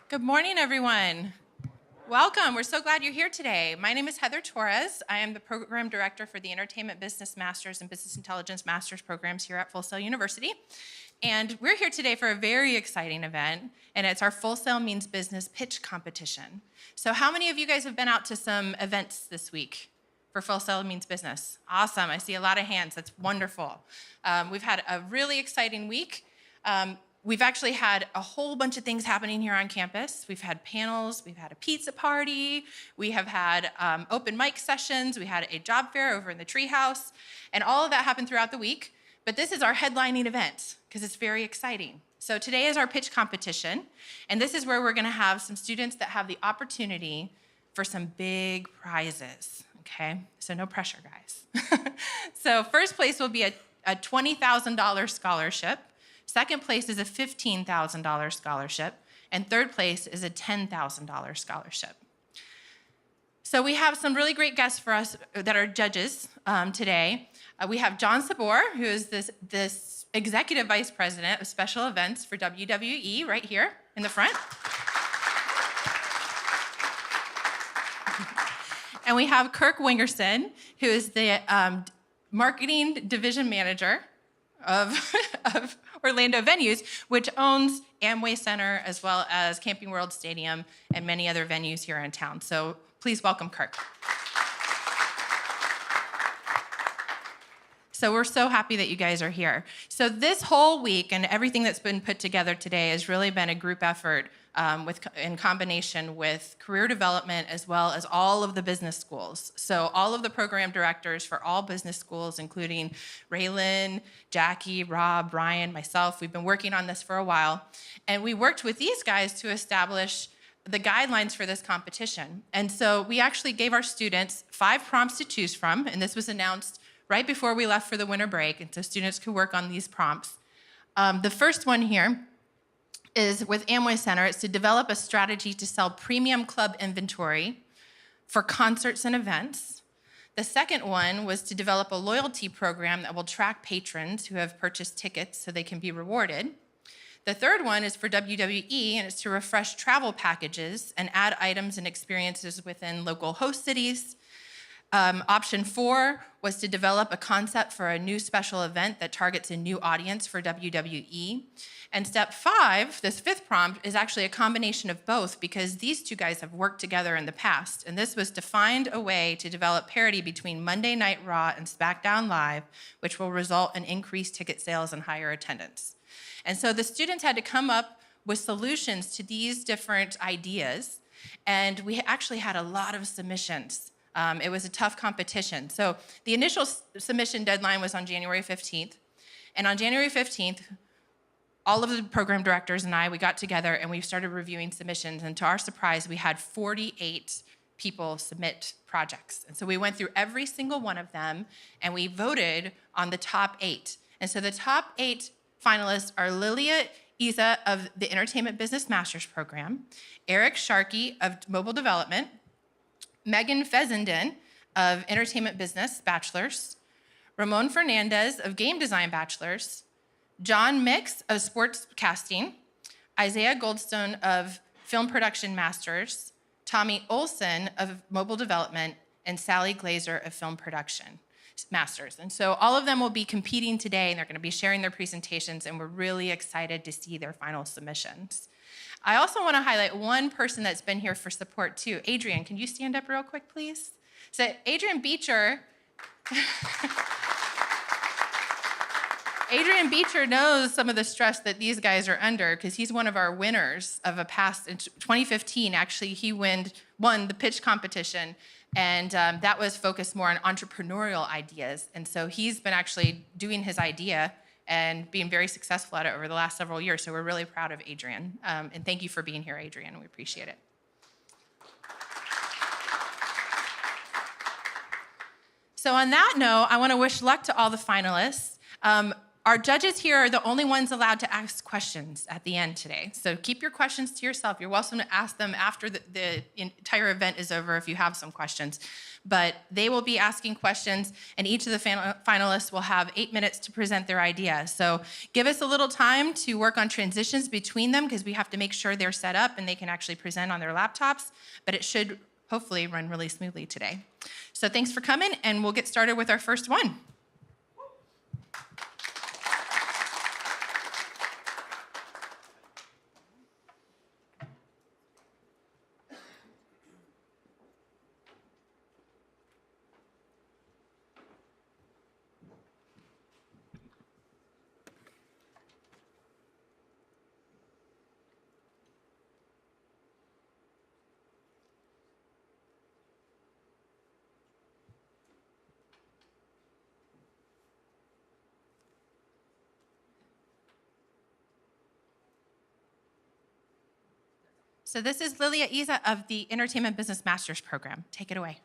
Good morning, everyone. Welcome. We're so glad you're here today. My name is Heather Torres. I am the program director for the Entertainment Business Masters and Business Intelligence Masters programs here at Full Sail University. And we're here today for a very exciting event, and it's our Full Sail Means Business pitch competition. So how many of you guys have been out to some events this week for Full Sail Means Business? Awesome. I see a lot of hands. That's wonderful. We've had a really exciting week. We've actually had a whole bunch of things happening here on campus. We've had panels, we've had a pizza party, we have had open mic sessions, we had a job fair over in the treehouse, and all of that happened throughout the week. But this is our headlining event because it's very exciting. So today is our pitch competition, and this is where we're gonna have some students that have the opportunity for some big prizes, okay? So no pressure, guys. So first place will be a $20,000 scholarship. Second place is a $15,000 scholarship, and third place is a $10,000 scholarship. So we have some really great guests for us that are judges today. We have John Sabor, who is this Executive Vice President of Special Events for WWE, right here in the front. And we have Kirk Wingerson, who is the Marketing Division Manager of Orlando Venues, which owns Amway Center as well as Camping World Stadium and many other venues here in town. So please welcome Kirk. So we're so happy that you guys are here. So this whole week and everything that's been put together today has really been a group effort in combination with career development as well as all of the business schools. So all of the program directors for all business schools, including Raylan, Jackie, Rob, Brian, myself, we've been working on this for a while. And we worked with these guys to establish the guidelines for this competition. And so we actually gave our students 5 prompts to choose from, and this was announced right before we left for the winter break, and so students could work on these prompts. The first one here is with Amway Center. It's to develop a strategy to sell premium club inventory for concerts and events. The second one was to develop a loyalty program that will track patrons who have purchased tickets so they can be rewarded. The third one is for WWE, and it's to refresh travel packages and add items and experiences within local host cities. Option 4 was to develop a concept for a new special event that targets a new audience for WWE. And step 5, this 5th prompt, is actually a combination of both because these two guys have worked together in the past. And this was to find a way to develop parity between Monday Night Raw and SmackDown Live, which will result in increased ticket sales and higher attendance. And so the students had to come up with solutions to these different ideas. And we actually had a lot of submissions. It was a tough competition. So the initial submission deadline was on January 15th. And on January 15th, all of the program directors and we got together and we started reviewing submissions. And to our surprise, we had 48 people submit projects. And so we went through every single one of them and we voted on the top 8. And so the top 8 finalists are Lilia Iza of the Entertainment Business Masters program, Eric Sharkey of Mobile Development, Megan Fessenden of Entertainment Business Bachelor's, Ramon Fernandez of Game Design Bachelor's, John Mix of Sportscasting, Isiah Goldston of Film Production Masters, Tommy Olsen of Mobile Development, and Sally Glaser of Film Production Masters. And so all of them will be competing today, and they're going to be sharing their presentations, and we're really excited to see their final submissions. I also want to highlight one person that's been here for support too. Adrian, can you stand up real quick, please? So Adrian Beecher knows some of the stress that these guys are under because he's one of our winners of a past, in 2015, actually, he won the pitch competition, and that was focused more on entrepreneurial ideas. And so he's been actually doing his idea and being very successful at it over the last several years. So we're really proud of Adrian. And thank you for being here, Adrian. We appreciate it. So on that note, I want to wish luck to all the finalists. Our judges here are the only ones allowed to ask questions at the end today. So keep your questions to yourself. You're welcome to ask them after the entire event is over if you have some questions. But they will be asking questions, and each of the finalists will have 8 minutes to present their idea. So give us a little time to work on transitions between them, because we have to make sure they're set up and they can actually present on their laptops. But it should hopefully run really smoothly today. So thanks for coming, and we'll get started with our first one. So this is Lilia Iza of the Entertainment Business Masters program. Take it away.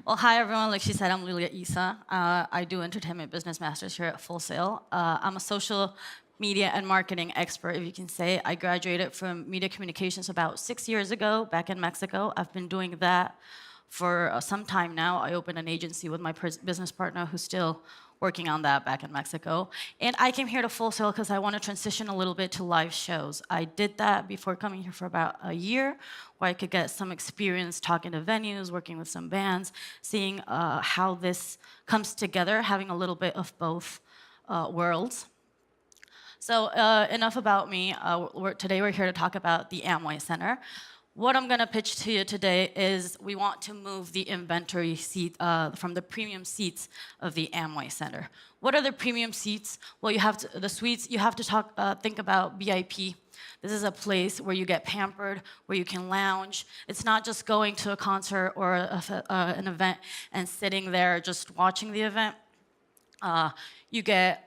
Well, hi, everyone. Like she said, I'm Lilia Iza. I do Entertainment Business Masters here at Full Sail. I'm a social media and marketing expert, if you can say. I graduated from media communications about 6 years ago back in Mexico. I've been doing that for some time now. I opened an agency with my business partner who's still working on that back in Mexico. And I came here to Full Sail because I want to transition a little bit to live shows. I did that before coming here for about a year, where I could get some experience talking to venues, working with some bands, seeing how this comes together, having a little bit of both worlds. So enough about me. Today we're here to talk about the Amway Center. What I'm going to pitch to you today is we want to move the inventory seat from the premium seats of the Amway Center. What are the premium seats? Well, you have the suites. You have to think about VIP. This is a place where you get pampered, where you can lounge. It's not just going to a concert or an event and sitting there just watching the event. You get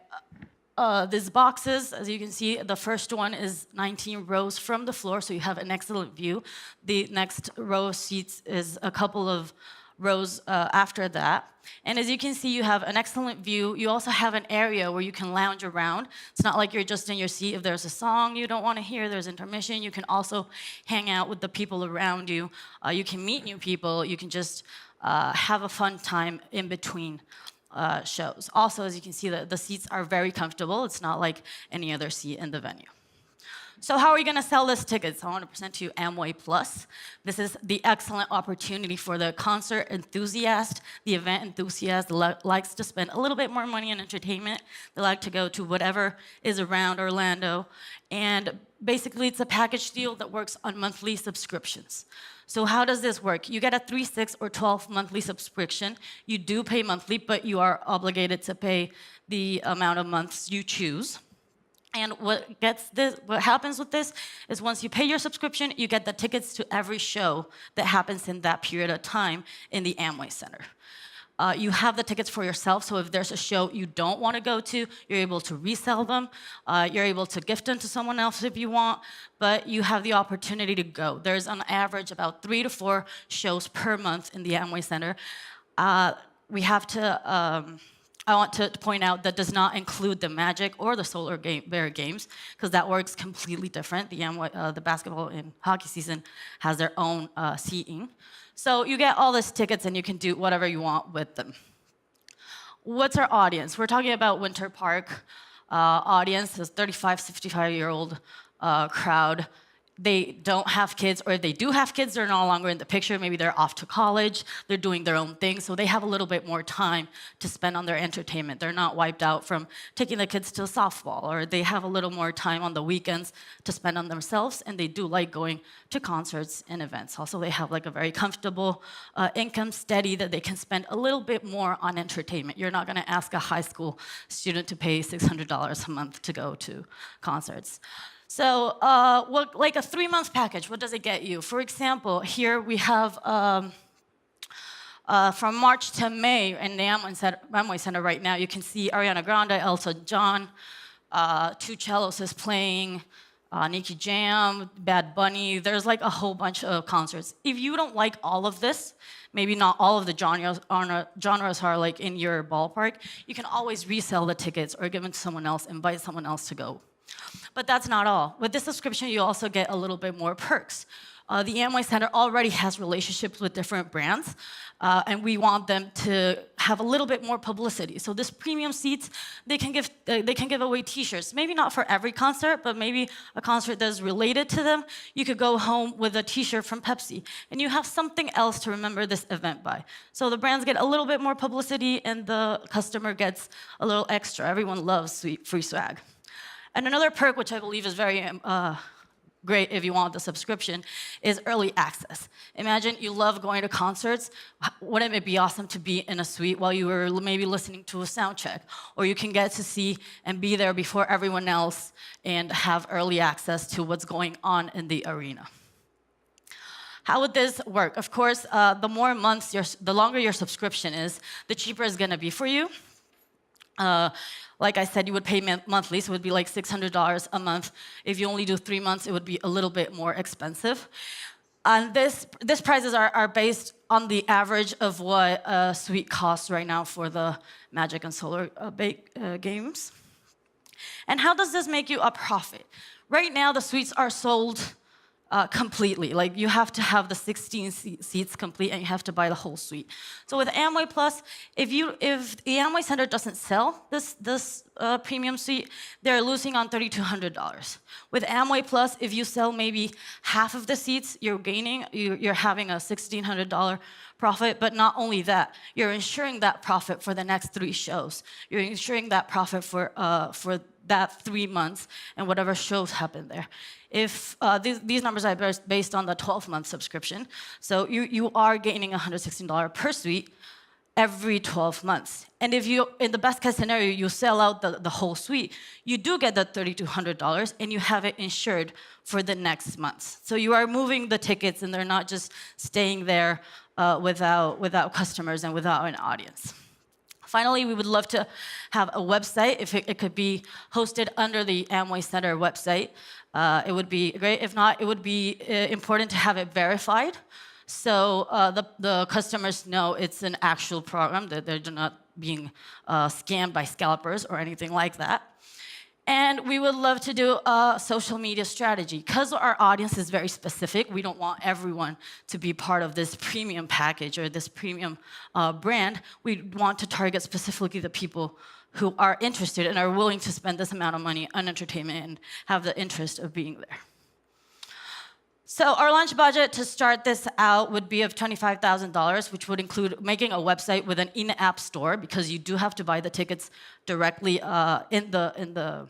these boxes, as you can see, the first one is 19 rows from the floor, so you have an excellent view. The next row of seats is a couple of rows after that. And as you can see, you have an excellent view. You also have an area where you can lounge around. It's not like you're just in your seat. If there's a song you don't want to hear, there's intermission. You can also hang out with the people around you. You can meet new people. You can just have a fun time in between shows. Also, as you can see, the seats are very comfortable. It's not like any other seat in the venue. So how are we going to sell this tickets? I want to present to you Amway Plus. This is the excellent opportunity for the concert enthusiast, the event enthusiast that likes to spend a little bit more money on entertainment. They like to go to whatever is around Orlando. And basically, it's a package deal that works on monthly subscriptions. So how does this work? You get a 3, 6, or 12 monthly subscription. You do pay monthly, but you are obligated to pay the amount of months you choose. And what happens with this is once you pay your subscription, you get the tickets to every show that happens in that period of time in the Amway Center. You have the tickets for yourself, so if there's a show you don't want to go to, you're able to resell them. You're able to gift them to someone else if you want, but you have the opportunity to go. There's on average about 3 to 4 shows per month in the Amway Center. I want to point out that does not include the Magic or the Solar Bear games, because that works completely different. The basketball and hockey season has their own seating. So you get all these tickets and you can do whatever you want with them. What's our audience? We're talking about Winter Park audience, this 35, 65-year-old crowd. They don't have kids, or if they do have kids, they're no longer in the picture. Maybe they're off to college, they're doing their own thing, so they have a little bit more time to spend on their entertainment. They're not wiped out from taking the kids to softball, or they have a little more time on the weekends to spend on themselves, and they do like going to concerts and events. Also, they have like a very comfortable income, steady, that they can spend a little bit more on entertainment. You're not gonna ask a high school student to pay $600 a month to go to concerts. So like a 3-month package, what does it get you? For example, here we have from March to May in the Amway Center right now, you can see Ariana Grande, Elton John, 2 cellos is playing, Nicky Jam, Bad Bunny. There's like a whole bunch of concerts. If you don't like all of this, maybe not all of the genres are like in your ballpark, you can always resell the tickets or give them to someone else, invite someone else to go. But that's not all. With this subscription, you also get a little bit more perks. The Amway Center already has relationships with different brands, and we want them to have a little bit more publicity. So this premium seats, they can give away T-shirts. Maybe not for every concert, but maybe a concert that's related to them. You could go home with a T-shirt from Pepsi, and you have something else to remember this event by. So the brands get a little bit more publicity, and the customer gets a little extra. Everyone loves free swag. And another perk, which I believe is very great if you want the subscription, is early access. Imagine you love going to concerts. Wouldn't it be awesome to be in a suite while you were maybe listening to a sound check? Or you can get to see and be there before everyone else and have early access to what's going on in the arena. How would this work? Of course, the more months, the longer your subscription is, the cheaper it's gonna be for you. Like I said, you would pay monthly, so it would be like $600 a month. If you only do 3 months, it would be a little bit more expensive. And these prices are based on the average of what a suite costs right now for the Magic and Solar games. And how does this make you a profit? Right now, the suites are sold completely. Like, you have to have the 16 seats complete, and you have to buy the whole suite. So with Amway Plus, if the Amway Center doesn't sell this premium suite, they're losing on $3,200. With Amway Plus, if you sell maybe half of the seats, you're gaining. You're having a $1,600 profit. But not only that, you're ensuring that profit for the next 3 shows. You're ensuring that profit for that 3 months and whatever shows happen there. If these numbers are based on the 12-month subscription, so you are gaining $116 per suite every 12 months. And if you, in the best case scenario, you sell out the whole suite, you do get the $3,200 and you have it insured for the next months. So you are moving the tickets and they're not just staying there without customers and without an audience. Finally, we would love to have a website. If it could be hosted under the Amway Center website, it would be great. If not, it would be important to have it verified, so the customers know it's an actual program, that they're not being scammed by scalpers or anything like that. And we would love to do a social media strategy. Because our audience is very specific, we don't want everyone to be part of this premium package or this premium brand. We want to target specifically the people who are interested and are willing to spend this amount of money on entertainment and have the interest of being there. So our launch budget to start this out would be of $25,000, which would include making a website with an in-app store, because you do have to buy the tickets directly in the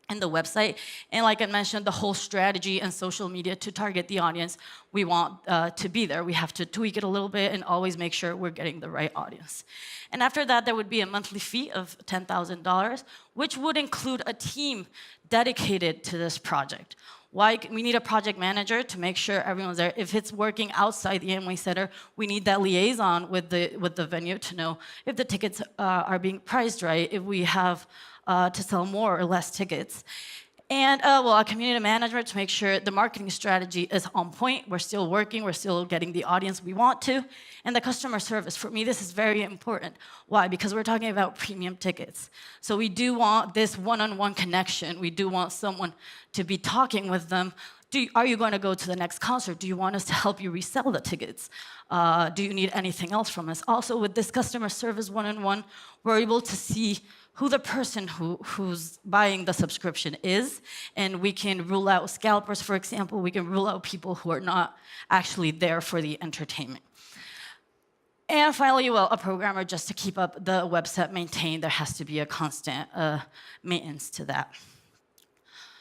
website. And like I mentioned, the whole strategy and social media to target the audience we want to be there. We have to tweak it a little bit and always make sure we're getting the right audience. And after that, there would be a monthly fee of $10,000, which would include a team dedicated to this project. Why? We need a project manager to make sure everyone's there. If it's working outside the Amway Center, we need that liaison with the venue to know if the tickets are being priced right, if we have to sell more or less tickets. And a community manager to make sure the marketing strategy is on point. We're still working, we're still getting the audience we want to. And the customer service, for me, this is very important. Why? Because we're talking about premium tickets. So we do want this one-on-one connection. We do want someone to be talking with them. Are you going to go to the next concert? Do you want us to help you resell the tickets? Do you need anything else from us? Also, with this customer service one-on-one, we're able to see who the person who's buying the subscription is, and we can rule out scalpers, for example. We can rule out people who are not actually there for the entertainment. And finally, a programmer just to keep up the website maintained. There has to be a constant maintenance to that.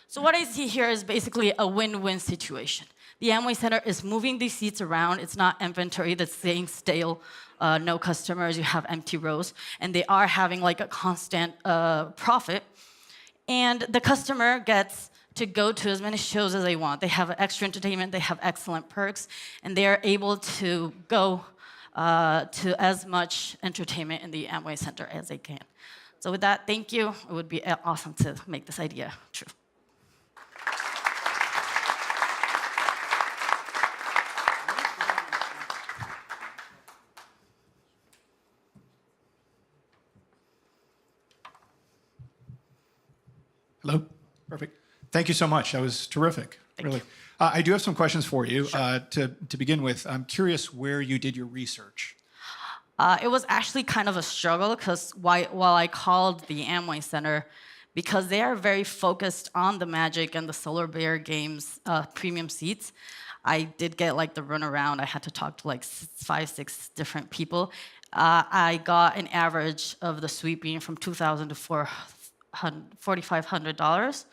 So what I see here is basically a win-win situation. The Amway Center is moving these seats around. It's not inventory that's staying stale. No customers, you have empty rows. And they are having like a constant profit. And the customer gets to go to as many shows as they want. They have extra entertainment, they have excellent perks, and they are able to go to as much entertainment in the Amway Center as they can. So with that, thank you. It would be awesome to make this idea true. Hello? Perfect. Thank you so much. That was terrific. Thank you. I do have some questions for you. Sure. To begin with, I'm curious where you did your research. It was actually kind of a struggle because while I called the Amway Center, because they are very focused on the Magic and the Solar Bear games premium seats, I did get like the runaround. I had to talk to like 5-6 different people. I got an average of the suite being from $2,000 to $4,500.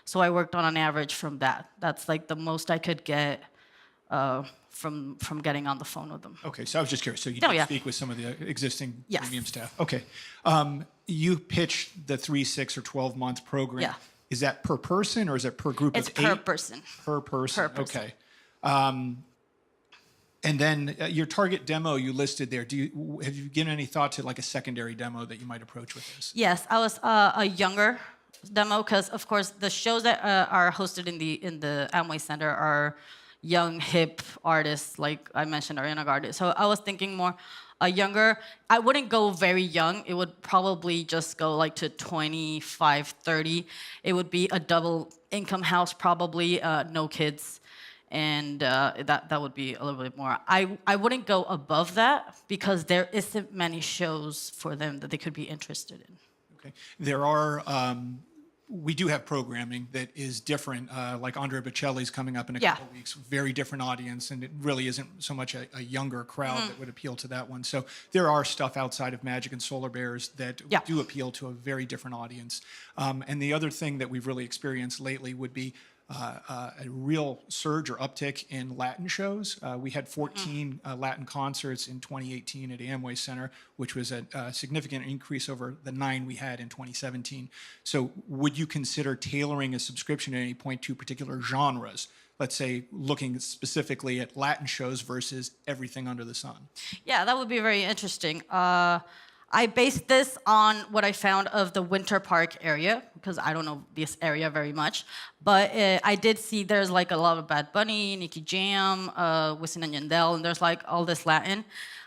So I worked on an average from that. That's like the most I could get from getting on the phone with them. Okay, so I was just curious. So you Oh, did yeah. speak with some of the existing Yes. premium staff. Okay. You pitched the 3, 6, or 12-month program. Yeah. Is that per person or is it per group It's of per 8? person. Per person. Per person. Okay. And then your target demo you listed there. Have you given any thought to like a secondary demo that you might approach with this? Yes, I was a younger demo because, of course, the shows that are hosted in the Amway Center are young, hip artists, like I mentioned, are in artists. So I was thinking more a younger. I wouldn't go very young. It would probably just go like to 25, 30. It would be a double income house, probably no kids. And that would be a little bit more. I wouldn't go above that because there isn't many shows for them that they could be interested in. Okay. There are, we do have programming that is different, like Andrea Bocelli's coming up in a couple weeks, very different audience, and it really isn't so much a younger crowd that would appeal to that one. So there are stuff outside of Magic and Solar Bears that do appeal to a very different audience. And the other thing that we've really experienced lately would be a real surge or uptick in Latin shows. We had 14 Latin concerts in 2018 at Amway Center, which was a significant increase over the 9 we had in 2017. So would you consider tailoring a subscription at any point to particular genres? Let's say looking specifically at Latin shows versus everything under the sun. Yeah, that would be very interesting. I based this on what I found of the Winter Park area, because I don't know this area very much. But I did see there's like a lot of Bad Bunny, Nicky Jam, Wisin and Yandel, and there's like all this Latin.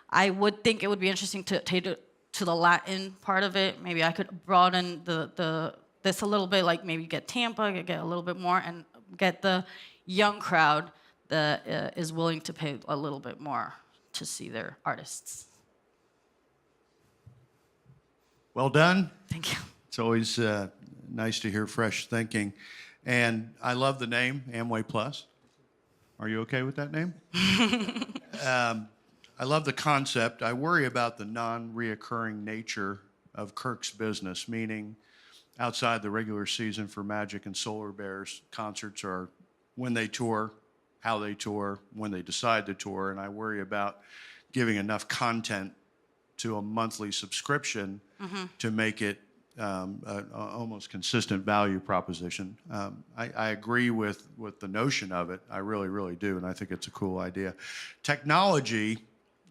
I would think it would be interesting to take it to the Latin part of it. Maybe I could broaden this a little bit, like maybe get Tampa, get a little bit more, and get the young crowd that is willing to pay a little bit more to see their artists. Well done. Thank you. It's always nice to hear fresh thinking. And I love the name, Amway Plus. Are you okay with that name? I love the concept. I worry about the non-reoccurring nature of Kirk's business, meaning outside the regular season for Magic and Solar Bears, concerts are when they tour, how they tour, when they decide to tour, and I worry about giving enough content to a monthly subscription to make it an almost consistent value proposition. I agree with the notion of it. I really, really do, and I think it's a cool idea. Technology,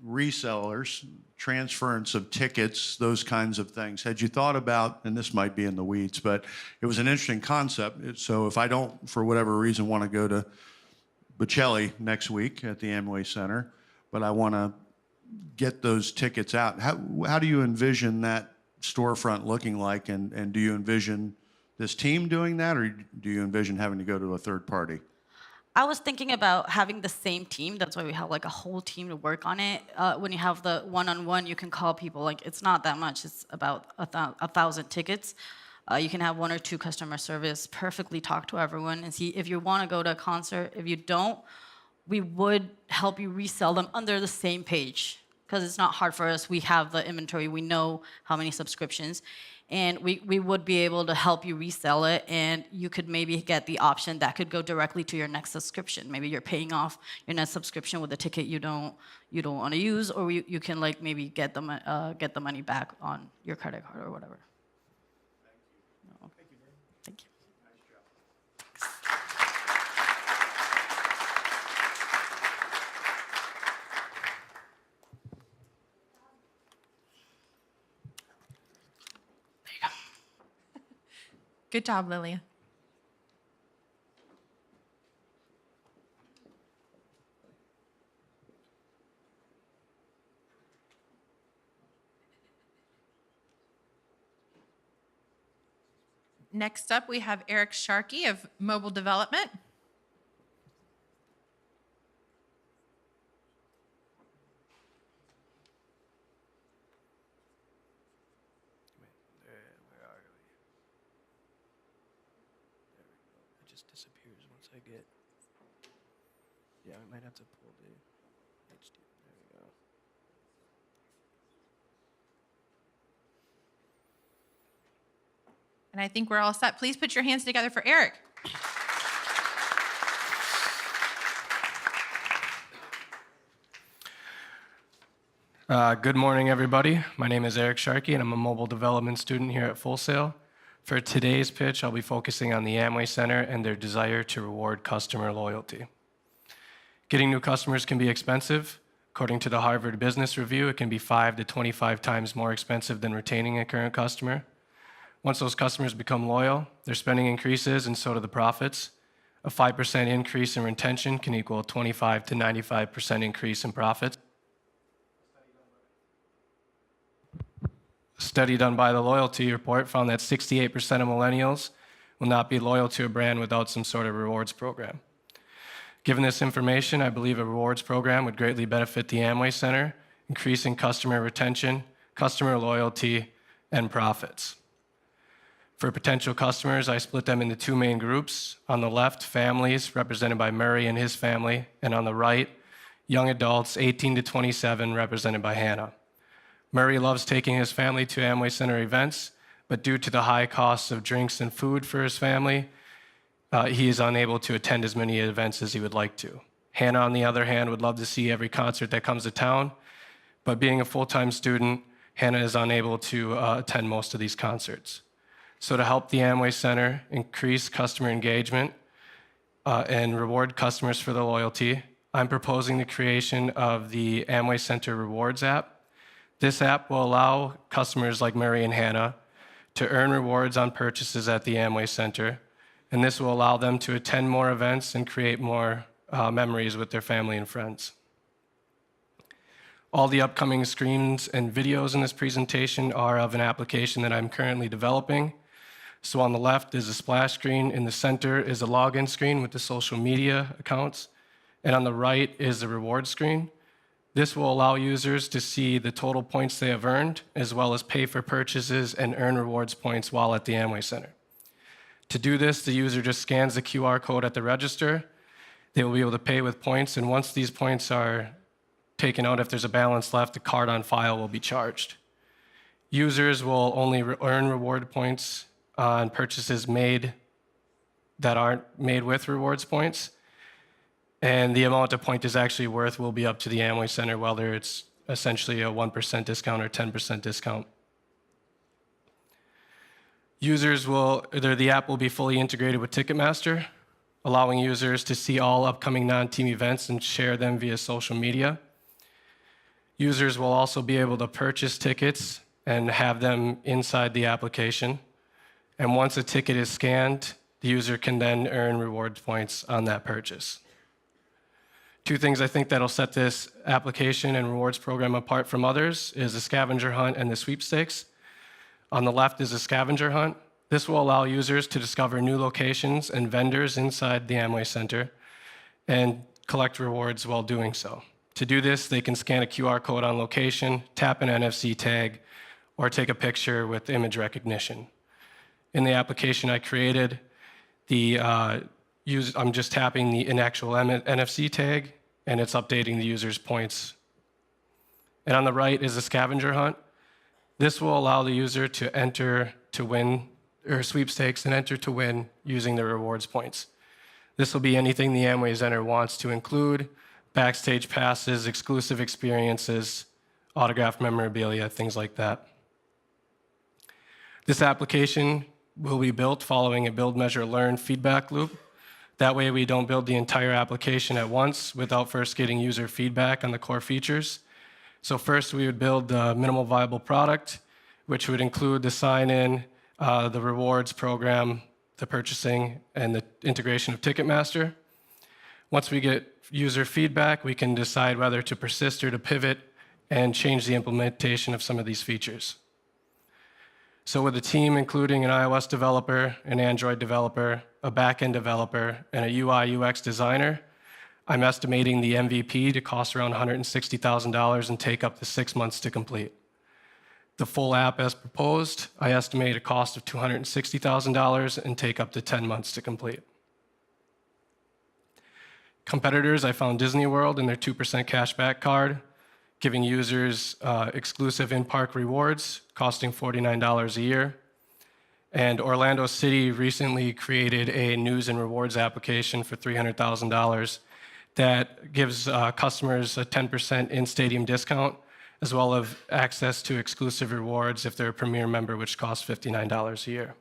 resellers, transference of tickets, those kinds of things. Had you thought about, and this might be in the weeds, but it was an interesting concept. So if I don't, for whatever reason, want to go to Bocelli next week at the Amway Center, but I want to get those tickets out. How do you envision that storefront looking like, and do you envision this team doing that, or do you envision having to go to a third party? I was thinking about having the same team. That's why we have like a whole team to work on it. When you have the one-on-one, you can call people. Like it's not that much. It's about 1,000 tickets. You can have 1 or 2 customer service, perfectly talk to everyone, and see if you want to go to a concert. If you don't, we would help you resell them under the same page because it's not hard for us. We have the inventory. We know how many subscriptions. And we would be able to help you resell it, and you could maybe get the option that could go directly to your next subscription. Maybe you're paying off your next subscription with a ticket you don't want to use, or you can like maybe get the money back on your credit card or whatever. Thank you. Thank you. Good job, Lilia. Next up, we have Eric Sharkey of Mobile Development. Where are we? There we go. It just disappears once I get. Yeah, I might have to pull the HD. There we go. And I think we're all set. Please put your hands together for Eric. Good morning, everybody. My name is Eric Sharkey, and I'm a mobile development student here at Full Sail. For today's pitch, I'll be focusing on the Amway Center and their desire to reward customer loyalty. Getting new customers can be expensive. According to the Harvard Business Review, it can be 5 to 25 times more expensive than retaining a current customer. Once those customers become loyal, their spending increases and so do the profits. A 5% increase in retention can equal a 25 to 95% increase in profits. A study done by the Loyalty Report found that 68% of millennials will not be loyal to a brand without some sort of rewards program. Given this information, I believe a rewards program would greatly benefit the Amway Center, increasing customer retention, customer loyalty, and profits. For potential customers, I split them into two main groups. On the left, families, represented by Murray and his family, and on the right, young adults, 18 to 27, represented by Hannah. Murray loves taking his family to Amway Center events, but due to the high costs of drinks and food for his family, he is unable to attend as many events as he would like to. Hannah, on the other hand, would love to see every concert that comes to town, but being a full-time student, Hannah is unable to attend most of these concerts. So to help the Amway Center increase customer engagement and reward customers for their loyalty, I'm proposing the creation of the Amway Center Rewards app. This app will allow customers like Mary and Hannah to earn rewards on purchases at the Amway Center, and this will allow them to attend more events and create more memories with their family and friends. All the upcoming screens and videos in this presentation are of an application that I'm currently developing. So on the left is a splash screen, in the center is a login screen with the social media accounts, and on the right is the reward screen. This will allow users to see the total points they have earned, as well as pay for purchases and earn rewards points while at the Amway Center. To do this, the user just scans the QR code at the register. They will be able to pay with points, and once these points are taken out, if there's a balance left, the card on file will be charged. Users will only earn reward points on purchases made that aren't made with rewards points, and the amount a point is actually worth will be up to the Amway Center, whether it's essentially a 1% discount or 10% discount. The app will be fully integrated with Ticketmaster, allowing users to see all upcoming non-team events and share them via social media. Users will also be able to purchase tickets and have them inside the application. And once a ticket is scanned, the user can then earn reward points on that purchase. Two things I think that'll set this application and rewards program apart from others is the scavenger hunt and the sweepstakes. On the left is a scavenger hunt. This will allow users to discover new locations and vendors inside the Amway Center and collect rewards while doing so. To do this, they can scan a QR code on location, tap an NFC tag, or take a picture with image recognition. In the application I created, I'm just tapping an actual NFC tag, and it's updating the user's points. And on the right is a scavenger hunt. This will allow the user to enter to win, or sweepstakes and enter to win using the rewards points. This will be anything the Amway Center wants to include: backstage passes, exclusive experiences, autographed memorabilia, things like that. This application will be built following a build, measure, learn feedback loop. That way we don't build the entire application at once without first getting user feedback on the core features. So first we would build the minimal viable product, which would include the sign-in, the rewards program, the purchasing, and the integration of Ticketmaster. Once we get user feedback, we can decide whether to persist or to pivot and change the implementation of some of these features. So with a team including an iOS developer, an Android developer, a backend developer, and a UI UX designer, I'm estimating the MVP to cost around $160,000 and take up to 6 months to complete. The full app as proposed, I estimate a cost of $260,000 and take up to 10 months to complete. Competitors, I found Disney World and their 2% cashback card, giving users exclusive in-park rewards costing $49 a year. And Orlando City recently created a news and rewards application for $300,000 that gives customers a 10% in-stadium discount, as well as access to exclusive rewards if they're a Premier member, which costs $59 a year.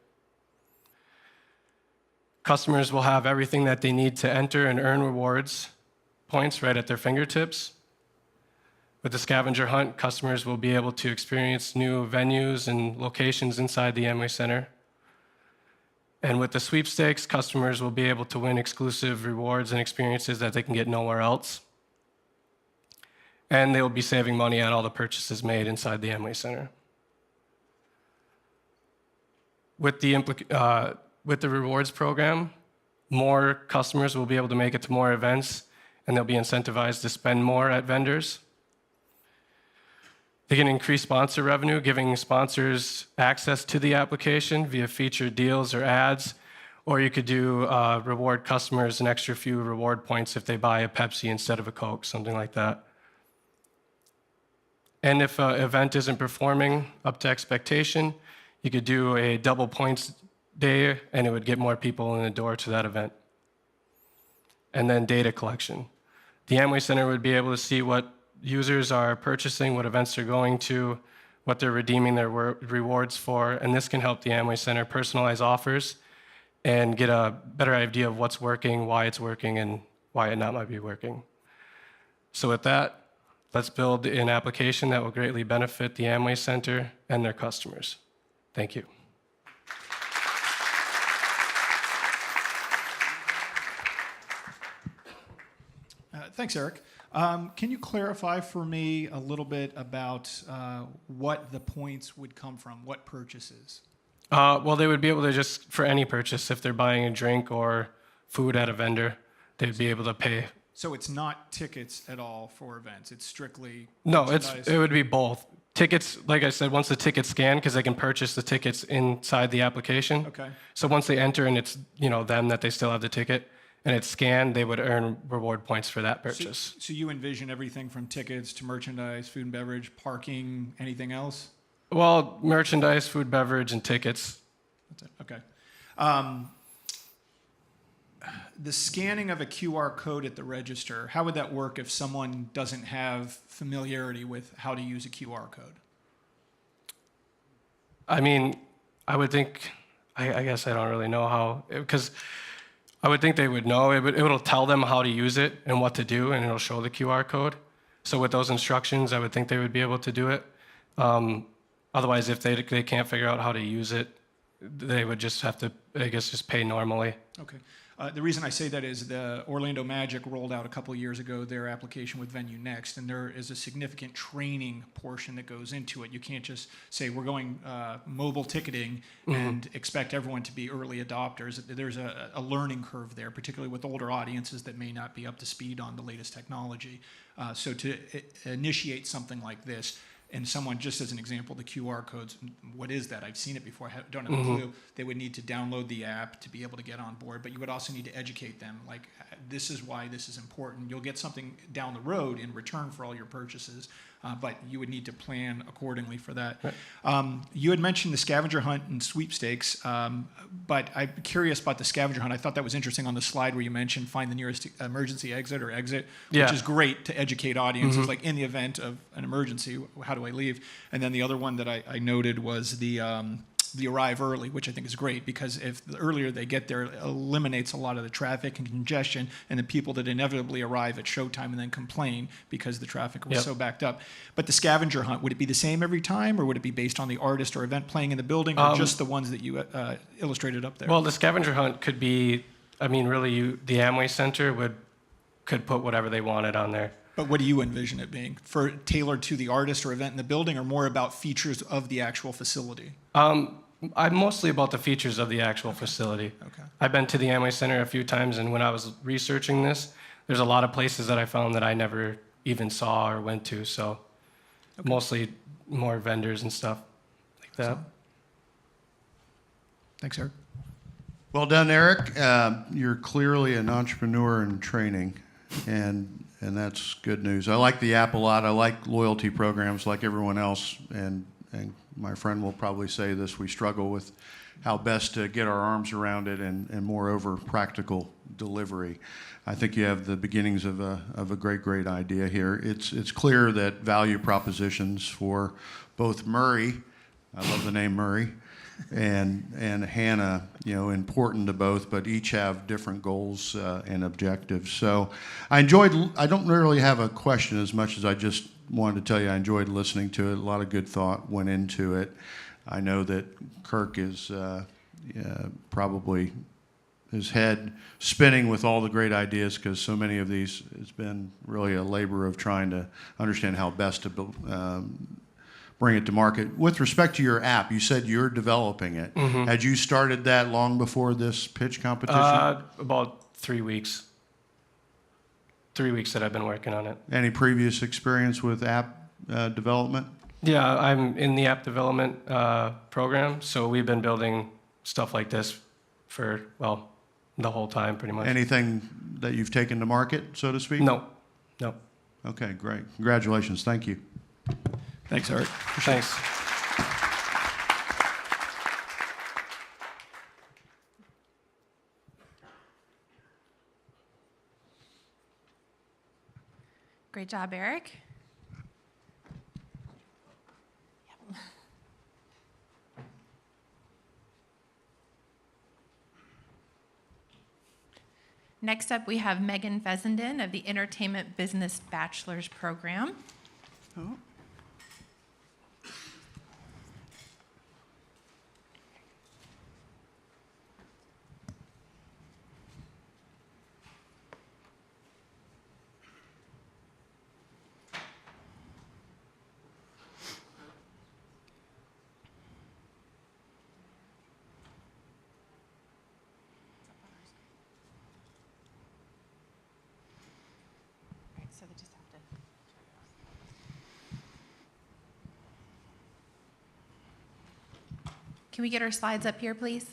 Customers will have everything that they need to enter and earn rewards points right at their fingertips. With the scavenger hunt, customers will be able to experience new venues and locations inside the Amway Center. And with the sweepstakes, customers will be able to win exclusive rewards and experiences that they can get nowhere else. And they will be saving money on all the purchases made inside the Amway Center. With the rewards program, more customers will be able to make it to more events, and they'll be incentivized to spend more at vendors. They can increase sponsor revenue, giving sponsors access to the application via featured deals or ads, or you could do reward customers an extra few reward points if they buy a Pepsi instead of a Coke, something like that. And if an event isn't performing up to expectation, you could do a double points day, and it would get more people in the door to that event. And then data collection. The Amway Center would be able to see what users are purchasing, what events they're going to, what they're redeeming their rewards for, and this can help the Amway Center personalize offers and get a better idea of what's working, why it's working, and why it not might be working. So with that, let's build an application that will greatly benefit the Amway Center and their customers. Thank you. Thanks, Eric. Can you clarify for me a little bit about what the points would come from, what purchases? Well, they would be able to just, for any purchase, if they're buying a drink or food at a vendor, they'd be able to pay. So it's not tickets at all for events, it's strictly No, merchandise? it would be both. Tickets, like I said, once the ticket's scanned, because they can purchase the tickets inside the application. Okay. So once they enter and it's them that they still have the ticket, and it's scanned, they would earn reward points for that purchase. So you envision everything from tickets to merchandise, food and beverage, parking, anything else? Well, merchandise, food, beverage, and tickets. That's it. Okay. The scanning of a QR code at the register, how would that work if someone doesn't have familiarity with how to use a QR code? I mean, I would think, I guess I don't really know how, because I would think they would know. It'll tell them how to use it and what to do, and it'll show the QR code. So with those instructions, I would think they would be able to do it. Otherwise, if they can't figure out how to use it, they would just have to, I guess, just pay normally. Okay. The reason I say that is the Orlando Magic rolled out a couple of years ago their application with Venue Next, and there is a significant training portion that goes into it. You can't just say we're going mobile ticketing and expect everyone to be early adopters. There's a learning curve there, particularly with older audiences that may not be up to speed on the latest technology. So to initiate something like this, and someone, just as an example, the QR codes, what is that? I've seen it before, I don't have a clue. They would need to download the app to be able to get on board, but you would also need to educate them, like, this is why this is important. You'll get something down the road in return for all your purchases, but you would need to plan accordingly for that. Right. You had mentioned the scavenger hunt and sweepstakes, but I'm curious about the scavenger hunt. I thought that was interesting on the slide where you mentioned find the nearest emergency exit or exit, which is great to educate audiences, like in the event of an emergency, how do I leave? And then the other one that I noted was the arrive early, which I think is great, because if the earlier they get there, it eliminates a lot of the traffic and congestion and the people that inevitably arrive at showtime and then complain because the traffic was so backed up. But the scavenger hunt, would it be the same every time, or would it be based on the artist or event playing in the building, or just the ones that you illustrated up there? Well, the scavenger hunt could be, I mean, really, the Amway Center could put whatever they wanted on there. But what do you envision it being? For tailored to the artist or event in the building, or more about features of the actual facility? I'm mostly about the features of the actual facility. Okay. I've been to the Amway Center a few times, and when I was researching this, there's a lot of places that I found that I never even saw or went to, so mostly more vendors and stuff like that. Thanks, Eric. Well done, Eric. You're clearly an entrepreneur in training, and that's good news. I like the app a lot. I like loyalty programs like everyone else, and my friend will probably say this, we struggle with how best to get our arms around it and moreover, practical delivery. I think you have the beginnings of a great idea here. It's clear that value propositions for both Murray, I love the name Murray, and Hannah, important to both, but each have different goals and objectives. So I don't really have a question as much as I just wanted to tell you I enjoyed listening to it. A lot of good thought went into it. I know that Kirk is probably his head spinning with all the great ideas, because so many of these, it's been really a labor of trying to understand how best to bring it to market. With respect to your app, you said you're developing it. Mm-hmm. Had you started that long before this pitch competition? About 3 weeks. 3 weeks that I've been working on it. Any previous experience with app development? Yeah, I'm in the app development program, so we've been building stuff like this for, the whole time pretty much. Anything that you've taken to market, so to speak? No. Okay, great. Congratulations. Thank you. Thanks, Eric. Thanks. Great job, Eric. Next up, we have Megan Fessenden of the Entertainment Business Bachelor's Program. Oh. So they just have to. Can we get our slides up here, please?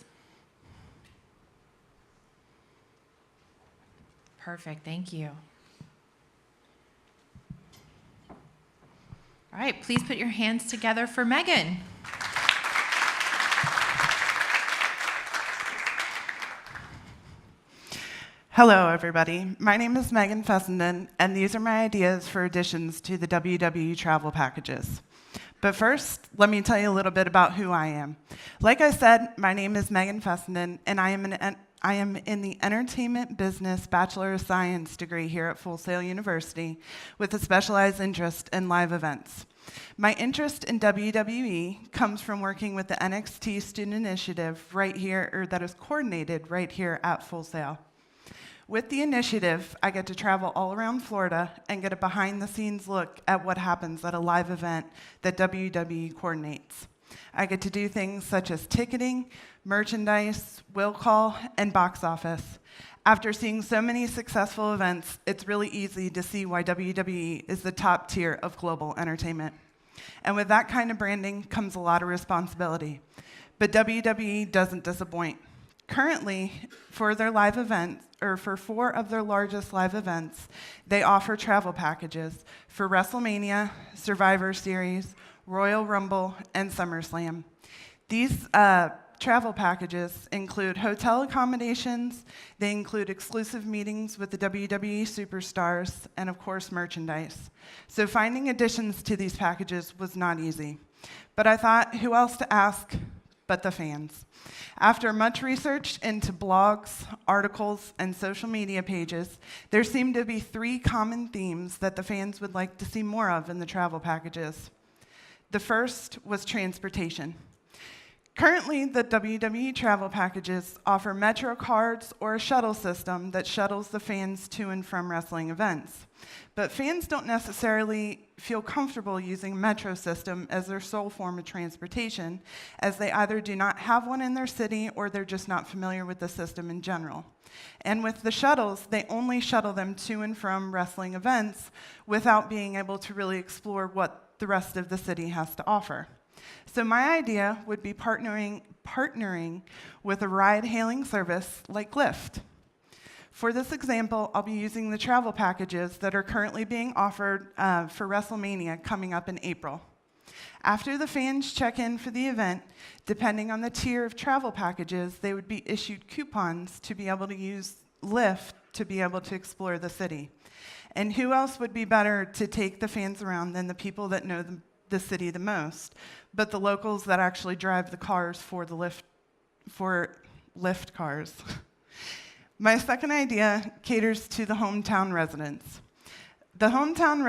Perfect, thank you. All right, please put your hands together for Megan. Hello, everybody. My name is Megan Fessenden, and these are my ideas for additions to the WWE travel packages. But first, let me tell you a little bit about who I am. Like I said, my name is Megan Fessenden, and I am in the Entertainment Business Bachelor of Science degree here at Full Sail University with a specialized interest in live events. My interest in WWE comes from working with the NXT Student Initiative right here, or that is coordinated right here at Full Sail. With the initiative, I get to travel all around Florida and get a behind-the-scenes look at what happens at a live event that WWE coordinates. I get to do things such as ticketing, merchandise, will call, and box office. After seeing so many successful events, it's really easy to see why WWE is the top tier of global entertainment. And with that kind of branding comes a lot of responsibility. But WWE doesn't disappoint. Currently, for their live events, or for 4 of their largest live events, they offer travel packages for WrestleMania, Survivor Series, Royal Rumble, and SummerSlam. These travel packages include hotel accommodations, they include exclusive meetings with the WWE superstars, and of course, merchandise. So finding additions to these packages was not easy. But I thought, who else to ask but the fans? After much research into blogs, articles, and social media pages, there seemed to be 3 common themes that the fans would like to see more of in the travel packages. The first was transportation. Currently, the WWE travel packages offer Metro cards or a shuttle system that shuttles the fans to and from wrestling events. But fans don't necessarily feel comfortable using Metro system as their sole form of transportation, as they either do not have one in their city or they're just not familiar with the system in general. And with the shuttles, they only shuttle them to and from wrestling events without being able to really explore what the rest of the city has to offer. So my idea would be partnering with a ride-hailing service like Lyft. For this example, I'll be using the travel packages that are currently being offered for WrestleMania coming up in April. After the fans check in for the event, depending on the tier of travel packages, they would be issued coupons to be able to use Lyft to be able to explore the city. And who else would be better to take the fans around than the people that know the city the most, but the locals that actually drive the cars for Lyft cars. My second idea caters to the hometown residents. The hometown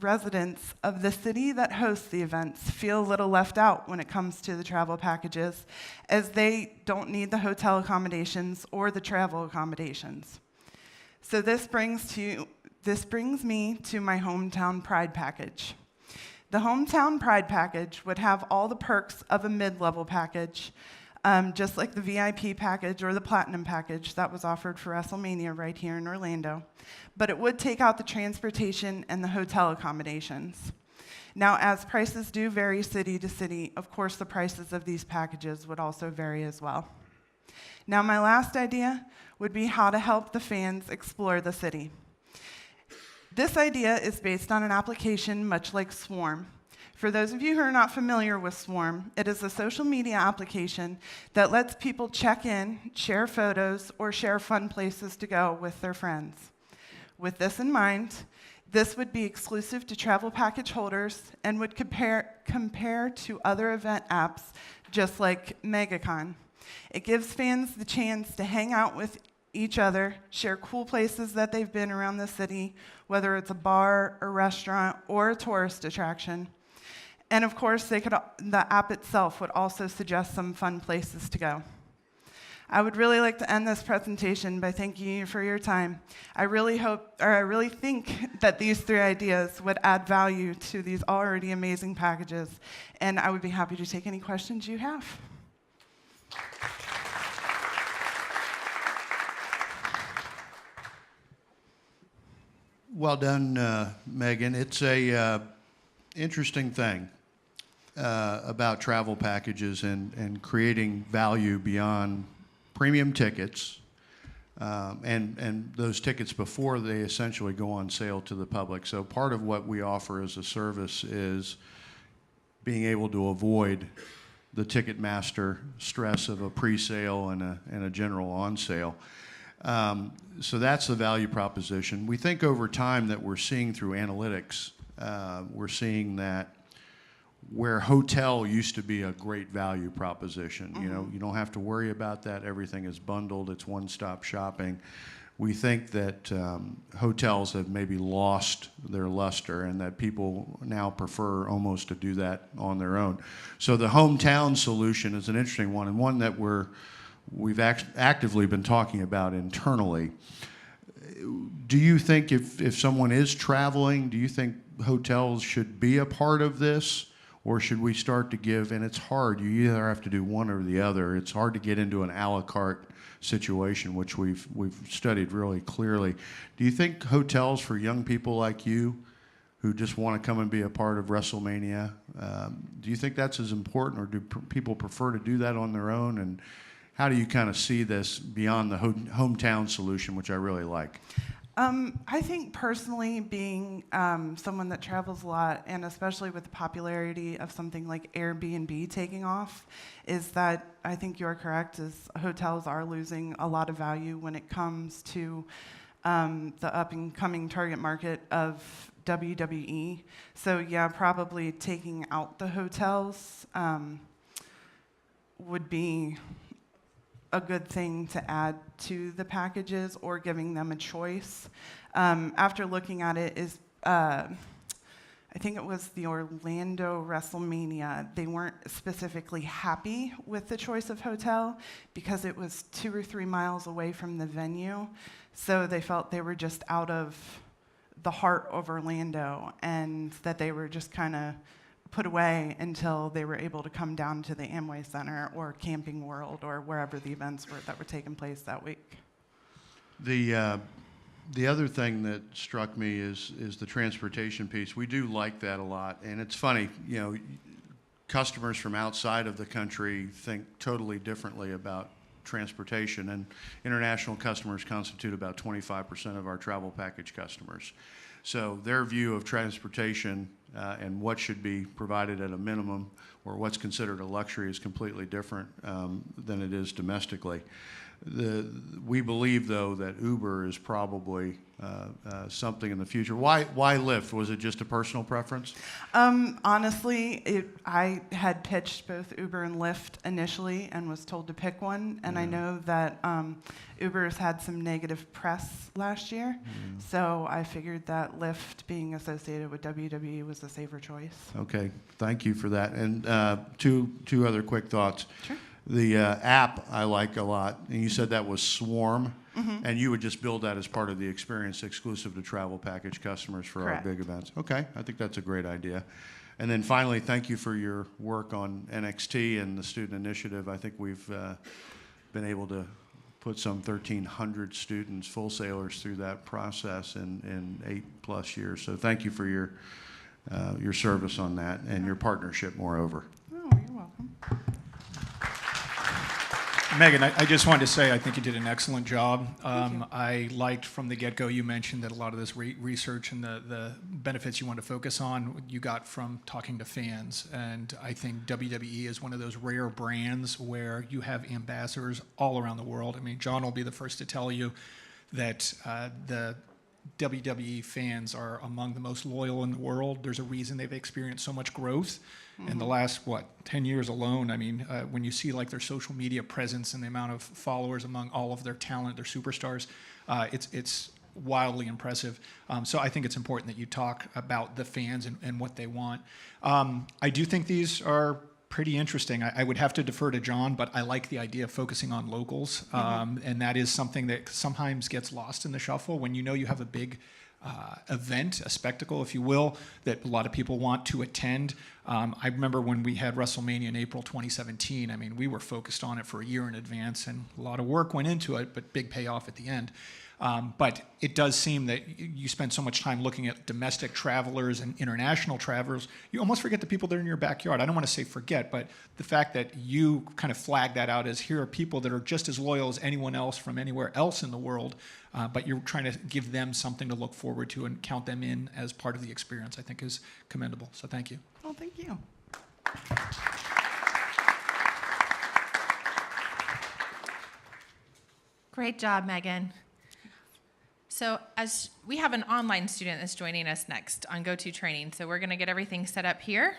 residents of the city that hosts the events feel a little left out when it comes to the travel packages, as they don't need the hotel accommodations or the travel accommodations. So this brings me to my hometown pride package. The Hometown Pride package would have all the perks of a mid-level package, just like the VIP package or the Platinum package that was offered for WrestleMania right here in Orlando, but it would take out the transportation and the hotel accommodations. Now, as prices do vary city to city, of course the prices of these packages would also vary as well. Now, my last idea would be how to help the fans explore the city. This idea is based on an application much like Swarm. For those of you who are not familiar with Swarm, it is a social media application that lets people check in, share photos, or share fun places to go with their friends. With this in mind, this would be exclusive to travel package holders and would compare to other event apps just like MegaCon. It gives fans the chance to hang out with each other, share cool places that they've been around the city, whether it's a bar, a restaurant, or a tourist attraction. And of course, the app itself would also suggest some fun places to go. I would really like to end this presentation by thanking you for your time. I really think that these 3 ideas would add value to these already amazing packages, and I would be happy to take any questions you have. Well done, Megan. It's a interesting thing about travel packages and creating value beyond premium tickets and those tickets before they essentially go on sale to the public. So part of what we offer as a service is being able to avoid the Ticketmaster stress of a pre-sale and a general on sale. So that's the value proposition. We think over time that we're seeing through analytics, we're seeing that where hotel used to be a great value proposition. Mm-hmm. You know, you don't have to worry about that. Everything is bundled. It's one-stop shopping. We think that hotels have maybe lost their luster and that people now prefer almost to do that on their own. So the hometown solution is an interesting one, and one that we've actively been talking about internally. Do you think if someone is traveling, do you think hotels should be a part of this? Or should we start to give, and it's hard, you either have to do one or the other. It's hard to get into an a la carte situation, which we've studied really clearly. Do you think hotels for young people like you who just want to come and be a part of WrestleMania, do you think that's as important, or do people prefer to do that on their own? And how do you kind of see this beyond the hometown solution, which I really like? I think personally, being someone that travels a lot, and especially with the popularity of something like Airbnb taking off, is that I think you're correct, is hotels are losing a lot of value when it comes to the up-and-coming target market of WWE. So yeah, probably taking out the hotels would be a good thing to add to the packages, or giving them a choice. After looking at it, I I think it was the Orlando WrestleMania, they weren't specifically happy with the choice of hotel because it was 2 or 3 miles away from the venue. So they felt they were just out of the heart of Orlando and that they were just kind of put away until they were able to come down to the Amway Center or Camping World or wherever the events were that were taking place that week. The other thing that struck me is the transportation piece. We do like that a lot, and it's funny, you know, customers from outside of the country think totally differently about transportation, and international customers constitute about 25% of our travel package customers. So their view of transportation and what should be provided at a minimum or what's considered a luxury is completely different than it is domestically. We believe, though, that Uber is probably something in the future. Why Lyft? Was it just a personal preference? Honestly, I had pitched both Uber and Lyft initially and was told to pick one. And I know that Uber's had some negative press last year. So I figured that Lyft being associated with WWE was a safer choice. Okay, thank you for that. And two other quick thoughts. Sure. The app I like a lot, and you said that was Swarm, and you would just build that as part of the experience exclusive to travel package customers for Correct. our big events. Okay, I think that's a great idea. And then finally, thank you for your work on NXT and the student initiative. I think we've been able to put some 1,300 students, full sailors, through that process in 8+ years. So thank you for your service on that and your partnership, moreover. Oh, you're welcome. Megan, I just wanted to say I think you did an excellent job. I liked from the get-go you mentioned that a lot of this research and the benefits you want to focus on you got from talking to fans. And I think WWE is one of those rare brands where you have ambassadors all around the world. I mean, John will be the first to tell you that the WWE fans are among the most loyal in the world. There's a reason they've experienced so much growth in the last, 10 years alone. I mean, when you see like their social media presence and the amount of followers among all of their talent, their superstars, it's wildly impressive. So I think it's important that you talk about the fans and what they want. I do think these are pretty interesting. I would have to defer to John, but I like the idea of focusing on locals. And that is something that sometimes gets lost in the shuffle when you know you have a big event, a spectacle, if you will, that a lot of people want to attend. I remember when we had WrestleMania in April 2017, I mean, we were focused on it for a year in advance and a lot of work went into it, but big payoff at the end. But it does seem that you spend so much time looking at domestic travelers and international travelers, you almost forget the people that are in your backyard. I don't want to say forget, but the fact that you kind of flag that out as here are people that are just as loyal as anyone else from anywhere else in the world, but you're trying to give them something to look forward to and count them in as part of the experience, I think is commendable. So thank you. Well, thank you. Great job, Megan. So as we have an online student that's joining us next on Go-To Training, so we're going to get everything set up here.